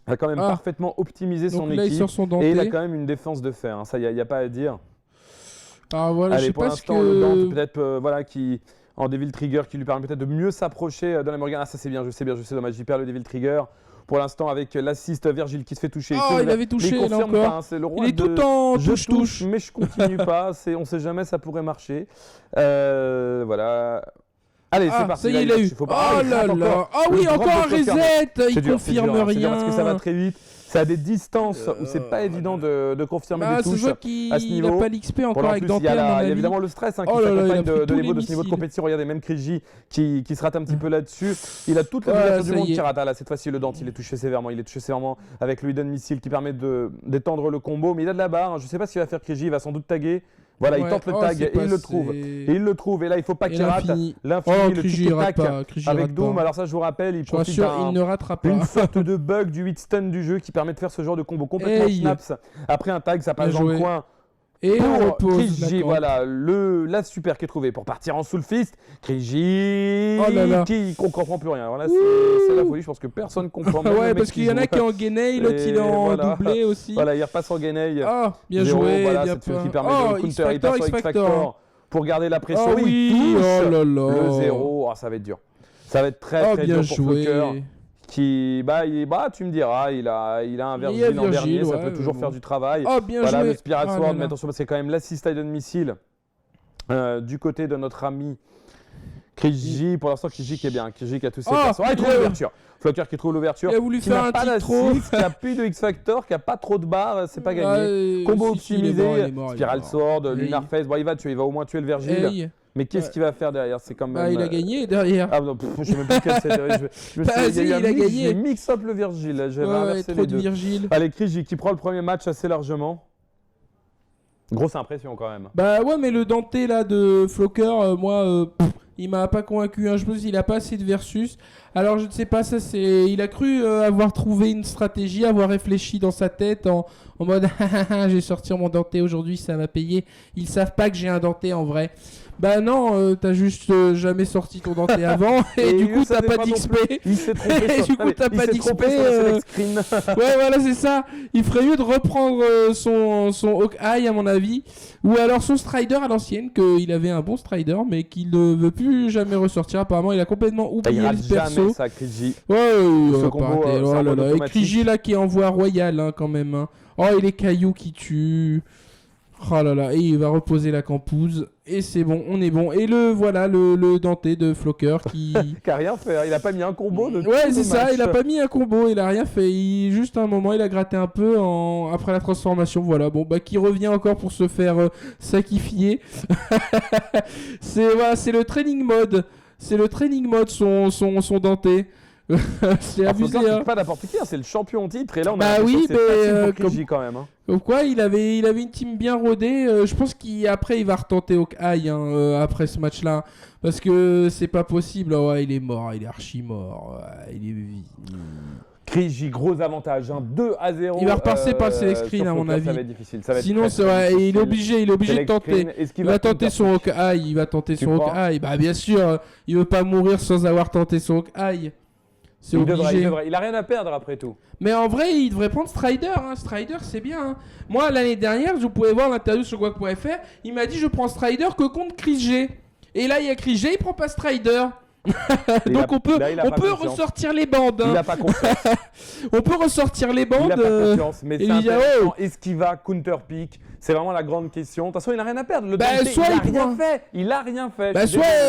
Speaker 2: a quand même parfaitement optimisé son équipe. Et il a quand même une défense de fer. Hein. Ça, il n'y a pas à dire.
Speaker 3: Ah voilà,
Speaker 2: allez,
Speaker 3: je sais
Speaker 2: pour
Speaker 3: pas
Speaker 2: l'instant, le Dante peut-être qui en Devil Trigger qui lui permet peut-être de mieux s'approcher de la Morgane. Ah ça c'est bien, je sais, dommage, j'y perds le Devil Trigger. Pour l'instant avec l'assist Virgile qui se fait toucher.
Speaker 3: Il avait touché là encore.
Speaker 2: Pas, c'est le roi
Speaker 3: il est tout en touche.
Speaker 2: Mais je continue pas, on sait jamais, ça pourrait marcher. Voilà. Allez, c'est parti.
Speaker 3: Ça y est, il a eu.
Speaker 2: Oh là là.
Speaker 3: Ah oui, encore un reset. Il confirme rien.
Speaker 2: Parce que ça va très vite. C'est à des distances où c'est pas évident de confirmer des touches à ce niveau.
Speaker 3: Il n'a pas l'XP encore avec Dante.
Speaker 2: Il y a évidemment le stress qui s'accompagne de niveau de ce niveau de compétition. Regardez, même Krejci qui se rate un petit peu là-dessus. Il a toute la ouverture du monde qui rate. Là, cette fois-ci, le Dante, il est touché sévèrement. Avec le Hidden Missile qui permet d'étendre le combo. Mais il a de la barre. Je sais pas ce qu'il va faire Krejci. Il va sans doute taguer. Voilà, il tente le tag et il le trouve. Et là, il faut pas qu'il rate l'infini, le tic-tac avec Doom. Alors ça, je vous rappelle, il profite d'une sorte de bug du 8 stun du jeu qui permet de faire ce genre de combo complètement snaps. Après un tag, ça passe dans le coin.
Speaker 3: Et on repose.
Speaker 2: Krejci, voilà, la super qui est trouvée pour partir en soul fist. Krejci qui ne comprend plus rien. Voilà, c'est la folie, je pense que personne ne comprend.
Speaker 3: Ouais, parce qu'il y en a qui est en gainei, l'autre il est en doublé aussi.
Speaker 2: Voilà, il repasse en gainei.
Speaker 3: Bien joué,
Speaker 2: voilà,
Speaker 3: bien
Speaker 2: c'est qui permet de counter, il passe sur X-Factor pour garder la pression.
Speaker 3: Oui,
Speaker 2: le 0, ça va être dur. Ça va être très dur pour Flocker. Tu me diras, il a un Virgile en dernier, ça peut toujours faire du travail.
Speaker 3: Voilà,
Speaker 2: le Spirit Sword, mais attention parce qu'il y a quand même l'assist Hidden Missile du côté de notre ami Krejci. Pour l'instant, Krejci qui est bien, Krejci qui a tous ses points. Il trouve l'ouverture. Flocker qui trouve l'ouverture.
Speaker 3: Il a voulu faire un petit trop.
Speaker 2: Qui a plus de X-Factor, qui a pas trop de barres, c'est pas gagné. Combo optimisé, Spiral Sword, Lunar Face, il va tuer, il va au moins tuer le Virgile. Mais qu'est-ce qu'il va faire derrière? C'est quand même.
Speaker 3: Il a gagné derrière.
Speaker 2: Ah non, je sais même plus quel c'est.
Speaker 3: Il a gagné.
Speaker 2: J'ai mix up le Virgile. J'avais inversé
Speaker 3: trop
Speaker 2: les
Speaker 3: de
Speaker 2: deux.
Speaker 3: Virgile.
Speaker 2: Allez, Krejci qui prend le premier match assez largement. Grosse impression quand même.
Speaker 3: Mais le Dante là de Flocker, il m'a pas convaincu. Je pense qu'il a pas assez de versus. Alors je ne sais pas, il a cru avoir trouvé une stratégie, avoir réfléchi dans sa tête en mode je vais sortir mon Dante aujourd'hui, ça va payer. Ils savent pas que j'ai un Dante en vrai. Non, t'as juste jamais sorti ton Dante avant et du coup t'as pas d'XP.
Speaker 2: Il s'est trompé.
Speaker 3: Du coup t'as pas d'XP. Ouais, voilà, c'est ça. Il ferait mieux de reprendre son Hawkeye à mon avis, ou alors son Strider à l'ancienne, qu'il avait un bon Strider mais qu'il ne veut plus jamais ressortir. Apparemment, il a complètement oublié le perso.
Speaker 2: Ça, Krejci.
Speaker 3: Et Krejci là qui envoie Royal quand même. Et les cailloux qui tuent. Oh là là, et il va reposer la campouse. Et c'est bon, on est bon. Et le Dante de Flocker qui
Speaker 2: a rien fait, il a pas mis un combo de
Speaker 3: c'est ça, il a pas mis un combo, il a rien fait. Juste un moment, il a gratté un peu après la transformation. Voilà, qui revient encore pour se faire sacrifier. C'est le training mode. C'est le training mode son Dante. C'est abusé.
Speaker 2: C'est pas n'importe qui, c'est le champion en titre. Et là, on a c'est Krejci quand même.
Speaker 3: Donc quoi, il avait une team bien rodée. Je pense qu'après il va retenter Hawkeye après ce match-là, parce que c'est pas possible. Il est mort, il est archi mort. Il est
Speaker 2: Krejci, gros avantage, 2-0.
Speaker 3: Il va repasser par le select screen à mon avis.
Speaker 2: Ça va être difficile.
Speaker 3: Sinon, il est obligé de tenter. Il va tenter son Hawkeye. Bien sûr, il veut pas mourir sans avoir tenté son Hawkeye.
Speaker 2: Il devrait. Il a rien à perdre après tout.
Speaker 3: Mais en vrai, il devrait prendre Strider. Strider, c'est bien. Moi, l'année dernière, vous pouvez voir l'interview sur Gwag.fr. Il m'a dit je prends Strider que contre Krejci. Et là, il y a Krejci, il prend pas Strider. Donc on peut ressortir les bandes.
Speaker 2: Il a pas confiance.
Speaker 3: On peut ressortir les bandes.
Speaker 2: Il a pas confiance. Mais c'est intéressant. Est-ce qu'il va counter pick? C'est vraiment la grande question. De toute façon, il a rien à perdre. Le il a rien fait.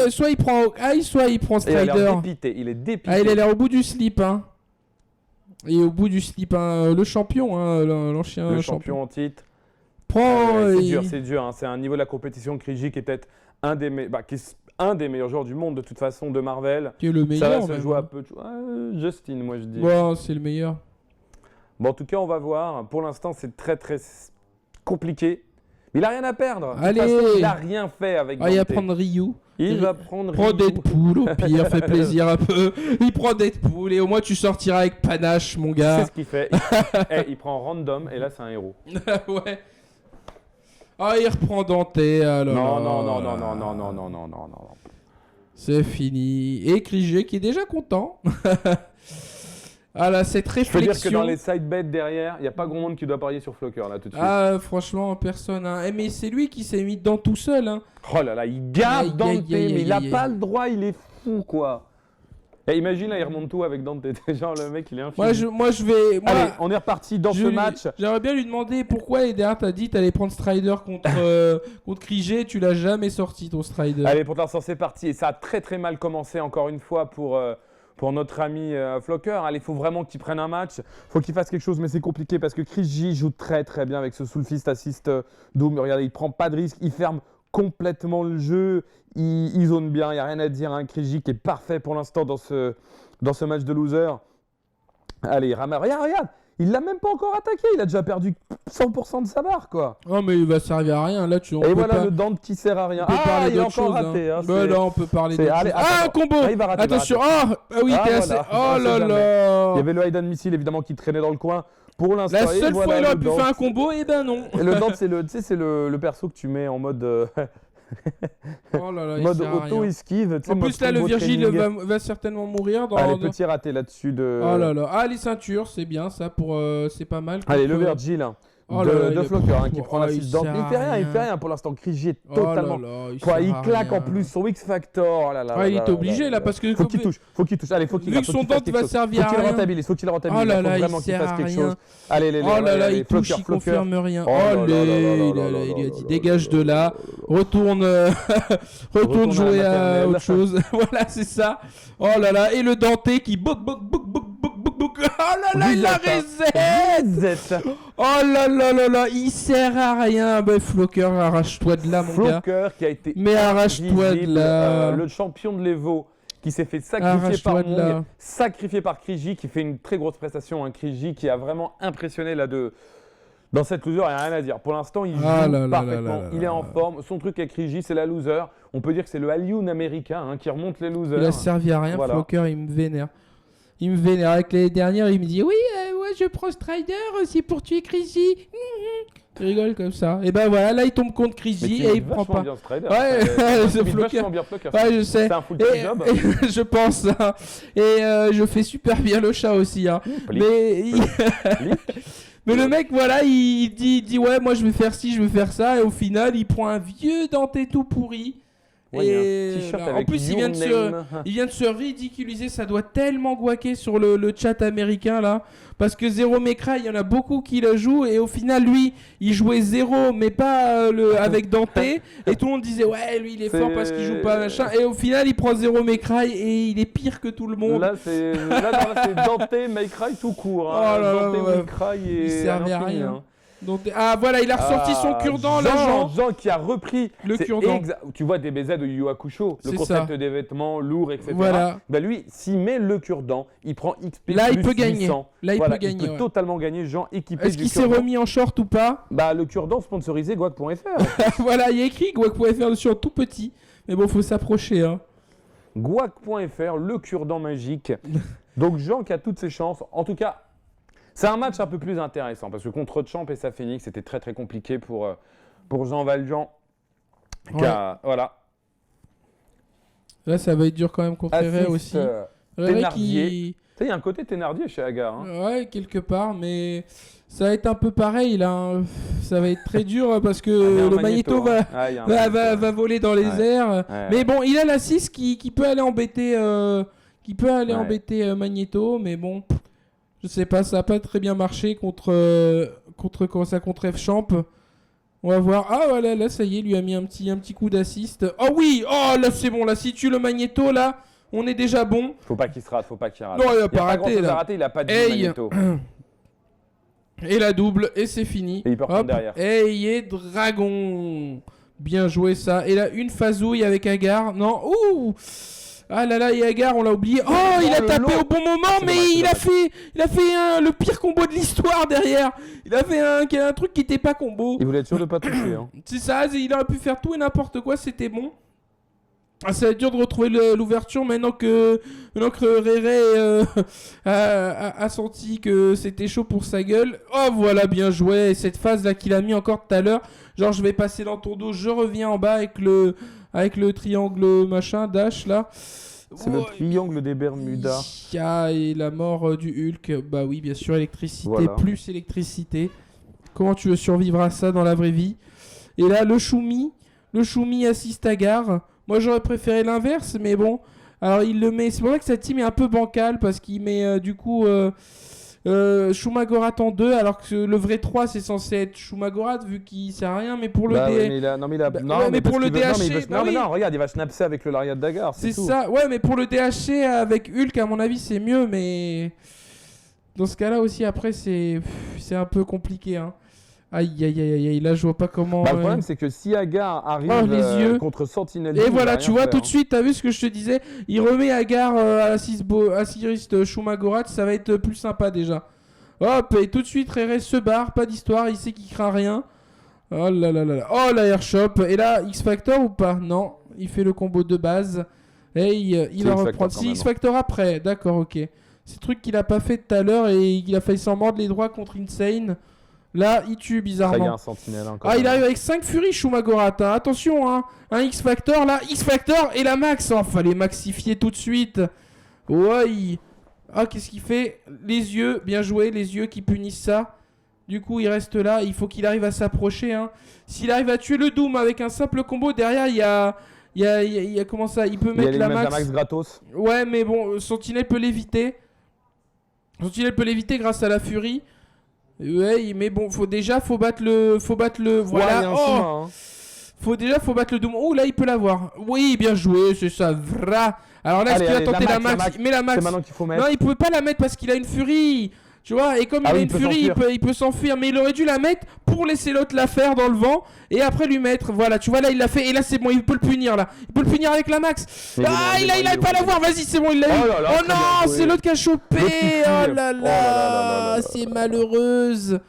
Speaker 3: Soit il prend Hawkeye, soit il prend Strider.
Speaker 2: Il est dépité.
Speaker 3: Il a l'air au bout du slip. Et au bout du slip, le champion, l'ancien
Speaker 2: le champion en titre. C'est dur. C'est un niveau de la compétition. Krejci qui est peut-être un des meilleurs joueurs du monde de toute façon de Marvel.
Speaker 3: Qui est le meilleur.
Speaker 2: Ça va se jouer un peu. Justin, moi je dis.
Speaker 3: C'est le meilleur.
Speaker 2: En tout cas, on va voir. Pour l'instant, c'est très très compliqué. Mais il a rien à perdre.
Speaker 3: Allez.
Speaker 2: De toute façon, il a rien fait avec Dante.
Speaker 3: Il va prendre Ryu.
Speaker 2: Il va prendre
Speaker 3: Prends Deadpool, au pire, fait plaisir un peu. Il prend Deadpool et au moins tu sortiras avec panache, mon gars.
Speaker 2: C'est ce qu'il fait. Il prend random et là, c'est un héros.
Speaker 3: Ouais. Ah, il reprend Dante.
Speaker 2: Non.
Speaker 3: C'est fini. Et Krige qui est déjà content. Ah là, cette réflexion.
Speaker 2: Je peux dire que dans les side bets derrière, il n'y a pas grand monde qui doit parier sur Flocker là tout de suite.
Speaker 3: Ah, franchement, personne. Hein. Mais c'est lui qui s'est mis dedans tout seul. Hein.
Speaker 2: Oh là là, il garde Dante, mais il n'a pas le droit, il est fou quoi. Et imagine là, il remonte tout avec Dante. Genre le mec, il est infini.
Speaker 3: Moi, je vais.
Speaker 2: Allez, on est reparti dans ce match.
Speaker 3: J'aimerais bien lui demander pourquoi derrière t'as dit t'allais prendre Strider contre Krige, tu l'as jamais sorti ton Strider.
Speaker 2: Allez, pour l'instant c'est parti et ça a très très mal commencé encore une fois pour notre ami Flocker. Allez, il faut vraiment qu'il prenne un match. Il faut qu'il fasse quelque chose, mais c'est compliqué parce que Krige joue très très bien avec ce Soul Fist Assist Doom. Regardez, il prend pas de risque, il ferme complètement le jeu. Il zone bien, il n'y a rien à dire. Hein. Krige qui est parfait pour l'instant dans ce match de loser. Allez, regarde, il l'a même pas encore attaqué. Il a déjà perdu 100% de sa barre, quoi.
Speaker 3: Oh, mais il va servir à rien. Là,
Speaker 2: et voilà le Dante qui sert à rien.
Speaker 3: Il
Speaker 2: est encore raté. Hein,
Speaker 3: là, on peut parler de. Ah, un combo.
Speaker 2: Il va rater,
Speaker 3: attention. Oui, t'es assez. Oh là là.
Speaker 2: Il y avait le Hidden Missile évidemment qui traînait dans le coin. Pour l'instant,
Speaker 3: la seule fois il aurait pu faire un combo, et ben non.
Speaker 2: Et le Dante, c'est le perso que tu mets en mode.
Speaker 3: Oh là là,
Speaker 2: mode auto-esquive.
Speaker 3: En plus, là, le Virgile va certainement mourir.
Speaker 2: Allez, petit raté là-dessus de.
Speaker 3: Oh là là. Ah, les ceintures, c'est bien ça. C'est pas mal.
Speaker 2: Allez, le Virgile. De Flocker qui prend l'assist Dante. Il fait rien pour l'instant. Krige est totalement. Il claque en plus son X Factor.
Speaker 3: Il est obligé là parce que.
Speaker 2: Faut qu'il touche. Allez, faut qu'il.
Speaker 3: Vu que son Dante va servir à rien.
Speaker 2: Faut qu'il rentabilise.
Speaker 3: Oh là là,
Speaker 2: il faut vraiment qu'il fasse quelque chose. Allez,
Speaker 3: oh là là, il touche, il confirme rien. Oh là là, il a dit dégage de là. Retourne jouer à autre chose. Voilà, c'est ça. Oh là là, et le Dante qui bouc. Oh là là, il la reset. Oh là là, il sert à rien. Flocker, arrache-toi de là, mon gars.
Speaker 2: Flocker qui a été.
Speaker 3: Mais arrache-toi de là.
Speaker 2: Le champion de l'Evo qui s'est fait sacrifier par Mong, sacrifié par Krige, qui fait une très grosse prestation. Krige qui a vraiment impressionné dans cette loser, il n'y a rien à dire. Pour l'instant, il joue parfaitement. Il est en forme. Son truc avec Krige, c'est la loser. On peut dire que c'est le Alioun américain qui remonte les losers.
Speaker 3: Il a servi à rien, voilà. Flocker, il me vénère. Avec les dernières, il me dit oui, je prends Strider aussi pour tuer Krige. Il rigole comme ça. Et ben voilà, là il tombe contre Krige et il prend pas.
Speaker 2: Bien Strider,
Speaker 3: c'est Flocker. Ouais, je sais.
Speaker 2: C'est un full job.
Speaker 3: Je pense. Hein. Et je fais super bien le chat aussi. Hein. Mais le mec, voilà, il dit ouais, moi je vais faire ci, je vais faire ça. Et au final, il prend un vieux Dante tout pourri.
Speaker 2: Ouais,
Speaker 3: et en plus, il vient de se ridiculiser. Ça doit tellement guaquer sur le chat américain là. Parce que Zero Mekra, il y en a beaucoup qui le jouent. Et au final, lui, il jouait Zero, mais pas avec Dante. Et tout le monde disait, ouais, lui, il est fort parce qu'il joue pas machin. Et au final, il prend Zero Mekra et il est pire que tout le monde.
Speaker 2: Là, c'est Dante Mekra tout court. Hein.
Speaker 3: Oh là là,
Speaker 2: Dante Mekra,
Speaker 3: il servait à rien. Hein. Donc, voilà, il a ressorti son cure-dent,
Speaker 2: Jean qui a repris
Speaker 3: le cure-dent.
Speaker 2: Tu vois DBZ de Yu Yu Hakusho, le concept des vêtements lourds, etc.
Speaker 3: Voilà.
Speaker 2: Lui, s'il met le cure-dent, il prend XP
Speaker 3: là,
Speaker 2: plus
Speaker 3: il peut
Speaker 2: 800.
Speaker 3: gagner. Là, il peut gagner.
Speaker 2: Il peut totalement gagner, Jean équipé.
Speaker 3: Est-ce qu'il s'est remis en short ou pas?
Speaker 2: Le cure-dent sponsorisé Guac.fr.
Speaker 3: Voilà, il y a écrit Guac.fr dessus en tout petit. Mais bon, faut s'approcher. Hein.
Speaker 2: Guac.fr, le cure-dent magique. Donc Jean qui a toutes ses chances. En tout cas, c'est un match un peu plus intéressant parce que contre Champ et sa Phoenix, c'était très très compliqué pour Jean Valjean. Voilà.
Speaker 3: Là, ça va être dur quand même contre Ray aussi.
Speaker 2: Thénardier. Il y a un côté Thénardier chez Agar. Hein.
Speaker 3: Ouais, quelque part, mais ça va être un peu pareil là. Ça va être très dur parce que le Magneto va voler dans les airs. Mais bon, il a la 6 qui peut aller embêter, Magneto, mais bon. Je sais pas, ça a pas très bien marché contre F-Champ. On va voir. Ah voilà, là ça y est, lui a mis un petit coup d'assist. Oh oui, oh là c'est bon, là si tu le Magneto là, on est déjà bon.
Speaker 2: Faut pas qu'il se rate,
Speaker 3: Non, il a pas raté là.
Speaker 2: Il a pas de Magneto.
Speaker 3: Et la double et c'est fini.
Speaker 2: Et il peut reprendre derrière.
Speaker 3: Et Dragon. Bien joué ça. Et là une phasouille avec Agar. Non, ouh. Ah là là, Agar, on l'a oublié. Oh, il a tapé au bon moment, mais il a fait le pire combo de l'histoire derrière. Il a fait un truc qui n'était pas combo.
Speaker 2: Il voulait être sûr de pas toucher. Hein.
Speaker 3: C'est ça, il aurait pu faire tout et n'importe quoi, c'était bon. ça va être dur de retrouver l'ouverture maintenant que Réré a senti que c'était chaud pour sa gueule. Oh voilà, bien joué. Cette phase là qu'il a mis encore tout à l'heure. Genre je vais passer dans ton dos, je reviens en bas avec le triangle machin, dash là.
Speaker 2: C'est le triangle des Bermudas.
Speaker 3: Et la mort du Hulk. Bah oui, bien sûr, électricité plus électricité. Comment tu veux survivre à ça dans la vraie vie? Et là, le Choumi assiste à Gare. Moi, j'aurais préféré l'inverse, mais bon. Alors, il le met... C'est pour ça que cette team est un peu bancale, parce qu'il met, du coup, Shumagorat en 2, alors que le vrai 3, c'est censé être Shumagorat, vu qu'il sert à rien, mais pour le pour le DHC...
Speaker 2: Non, regarde, il va snapser avec le lariat de Dagar,
Speaker 3: c'est ça, ouais, mais pour le DHC, avec Hulk, à mon avis, c'est mieux, mais... Dans ce cas-là aussi, après, c'est un peu compliqué, hein. Aïe, là je vois pas comment...
Speaker 2: Le problème c'est que si Agar arrive contre Sentinel...
Speaker 3: Et voilà, tu vois tout de suite, t'as vu ce que je te disais, il remet Agar à Assist Shumagorat, ça va être plus sympa déjà. Hop, et tout de suite Réré se barre, pas d'histoire, il sait qu'il craint rien. Oh là là là, oh la Airshop, et là X-Factor ou pas? Non, il fait le combo de base, et il va reprendre. Si X-Factor après, d'accord, ok. C'est le truc qu'il a pas fait tout à l'heure et il a failli s'en mordre les droits contre Insane. Là, il tue bizarrement. Il arrive avec 5 Fury Shumagorat. Hein. Attention, hein. Un X-Factor là. X-Factor et la Max. Oh, fallait maxifier tout de suite. Ouais. Ah, qu'est-ce qu'il fait? Les yeux, bien joué. Les yeux qui punissent ça. Du coup, il reste là. Il faut qu'il arrive à s'approcher. Hein. S'il arrive à tuer le Doom avec un simple combo, derrière, il y a comment ça? Il peut mettre la Max
Speaker 2: gratos.
Speaker 3: Ouais, mais bon, Sentinel peut l'éviter. Grâce à la Fury. Ouais, mais bon, faut battre le voilà. Faut battre le Doom. Oh là, il peut l'avoir. Oui, bien joué, c'est ça. Alors là, est-ce qu'il va tenter la Max? Mais la Max.
Speaker 2: C'est maintenant qu'il faut mettre.
Speaker 3: Non, il pouvait pas la mettre parce qu'il a une Fury. Tu vois, et comme il a une Fury, il peut s'enfuir, mais il aurait dû la mettre pour laisser l'autre la faire dans le vent et après lui mettre. Voilà, tu vois, là il l'a fait et là c'est bon, il peut le punir là. Il peut le punir avec la Max. Il a pas à l'avoir, vas-y, c'est bon, il l'a eu. Oh non, c'est l'autre qui a chopé. Oh là là, c'est malheureuse.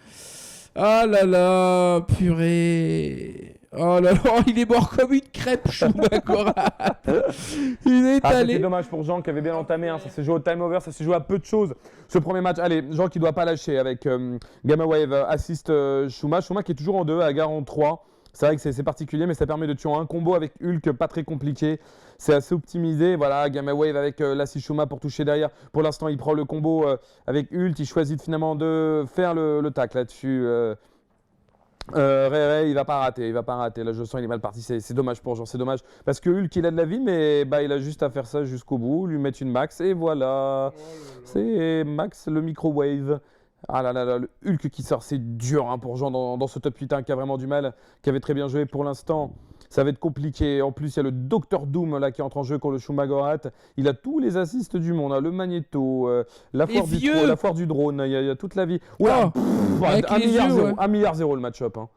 Speaker 3: Oh là là, purée. Oh là là, il est mort comme une crêpe, Shumagorat. Il est allé.
Speaker 2: C'est dommage pour Jean qui avait bien entamé. Hein. Ça s'est joué au time over, ça s'est joué à peu de choses. Ce premier match, allez, Jean qui doit pas lâcher avec Gamma Wave assist Shuma qui est toujours en 2, Agar en 3. C'est vrai que c'est particulier, mais ça permet de tuer un combo avec Hulk pas très compliqué. C'est assez optimisé. Voilà, Gamma Wave avec l'Assist Shuma pour toucher derrière. Pour l'instant, il prend le combo avec Hulk. Il choisit finalement de faire le tac là-dessus. Réré, il va pas rater. Là, je sens il est mal parti. C'est dommage pour Jean, c'est dommage. Parce que Hulk, il a de la vie, mais il a juste à faire ça jusqu'au bout, lui mettre une Max, et voilà. C'est Max, le microwave. Ah là là là, le Hulk qui sort, c'est dur hein, pour Jean dans ce top 8 qui a vraiment du mal, qui avait très bien joué pour l'instant. Ça va être compliqué. En plus, il y a le Dr Doom là, qui entre en jeu contre le Shumagorat. Il a tous les assists du monde, hein, le magnéto, la foire du drone, il y a toute la vie. Oula, 1 milliard 0 le match-up. Hein.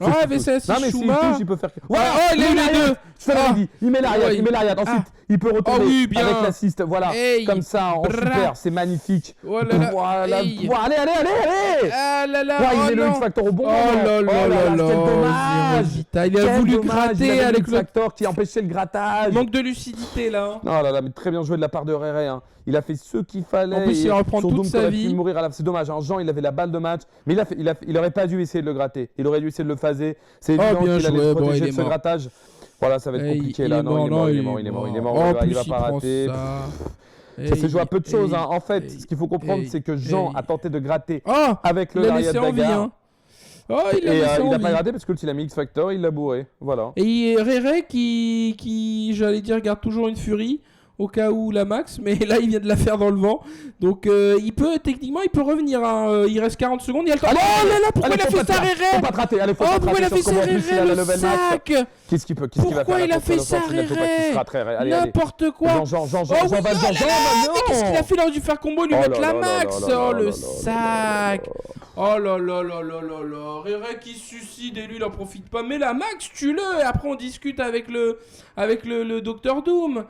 Speaker 3: Ah, mais c'est Shuma.
Speaker 2: S'il touche, il peut faire. Voilà, il a eu les deux. Je te l'avais dit. Il met l'ariat. Ensuite, il peut retourner avec l'assist. Voilà, comme ça, en super. C'est magnifique. Voilà. Allez.
Speaker 3: Ah là là.
Speaker 2: Il met le X-Factor au bon moment.
Speaker 3: Oh là là. Quel
Speaker 2: dommage.
Speaker 3: Il a voulu gratter avec
Speaker 2: le X-Factor qui empêchait le grattage.
Speaker 3: Manque de lucidité là.
Speaker 2: Oh là là, mais très bien joué de la part de Réré. Il a fait ce qu'il fallait.
Speaker 3: En plus, il reprend toute sa vie.
Speaker 2: Mourir à la... C'est dommage. Hein. Jean, il avait la balle de match, mais il aurait pas dû essayer de le gratter. Il aurait dû essayer de le phaser. C'est évident qu'il allait se protéger de ce grattage. Voilà, ça va être compliqué là. Non, il est mort. Il va pas rater. Ça s'est joué à peu de choses. En fait, ce qu'il faut comprendre, c'est que Jean a tenté de gratter avec le lariat de Dagar. Il n'a pas gratté parce qu'il a mis X-Factor, il l'a bourré. Voilà.
Speaker 3: Et Réré qui j'allais dire, garde toujours une Fury. Au cas où la Max, mais là il vient de la faire dans le vent. Donc techniquement il peut revenir. Hein. Il reste 40 secondes. Il y a le temps. Oh là là, pourquoi il a fait ça Réré? Pourquoi il a fait ça Réré, le sac?
Speaker 2: Qu'est-ce qu'il va faire?
Speaker 3: Pourquoi il a fait ça Réré? N'importe quoi.
Speaker 2: Jean,
Speaker 3: mais qu'est-ce qu'il a fait? Il aurait dû faire combo, lui mettre la Max. Oh le sac. Oh là là là là là là. Réré qui se suicide et lui il en profite pas. Mais la Max, tue-le. Et après on discute avec le Dr Doom.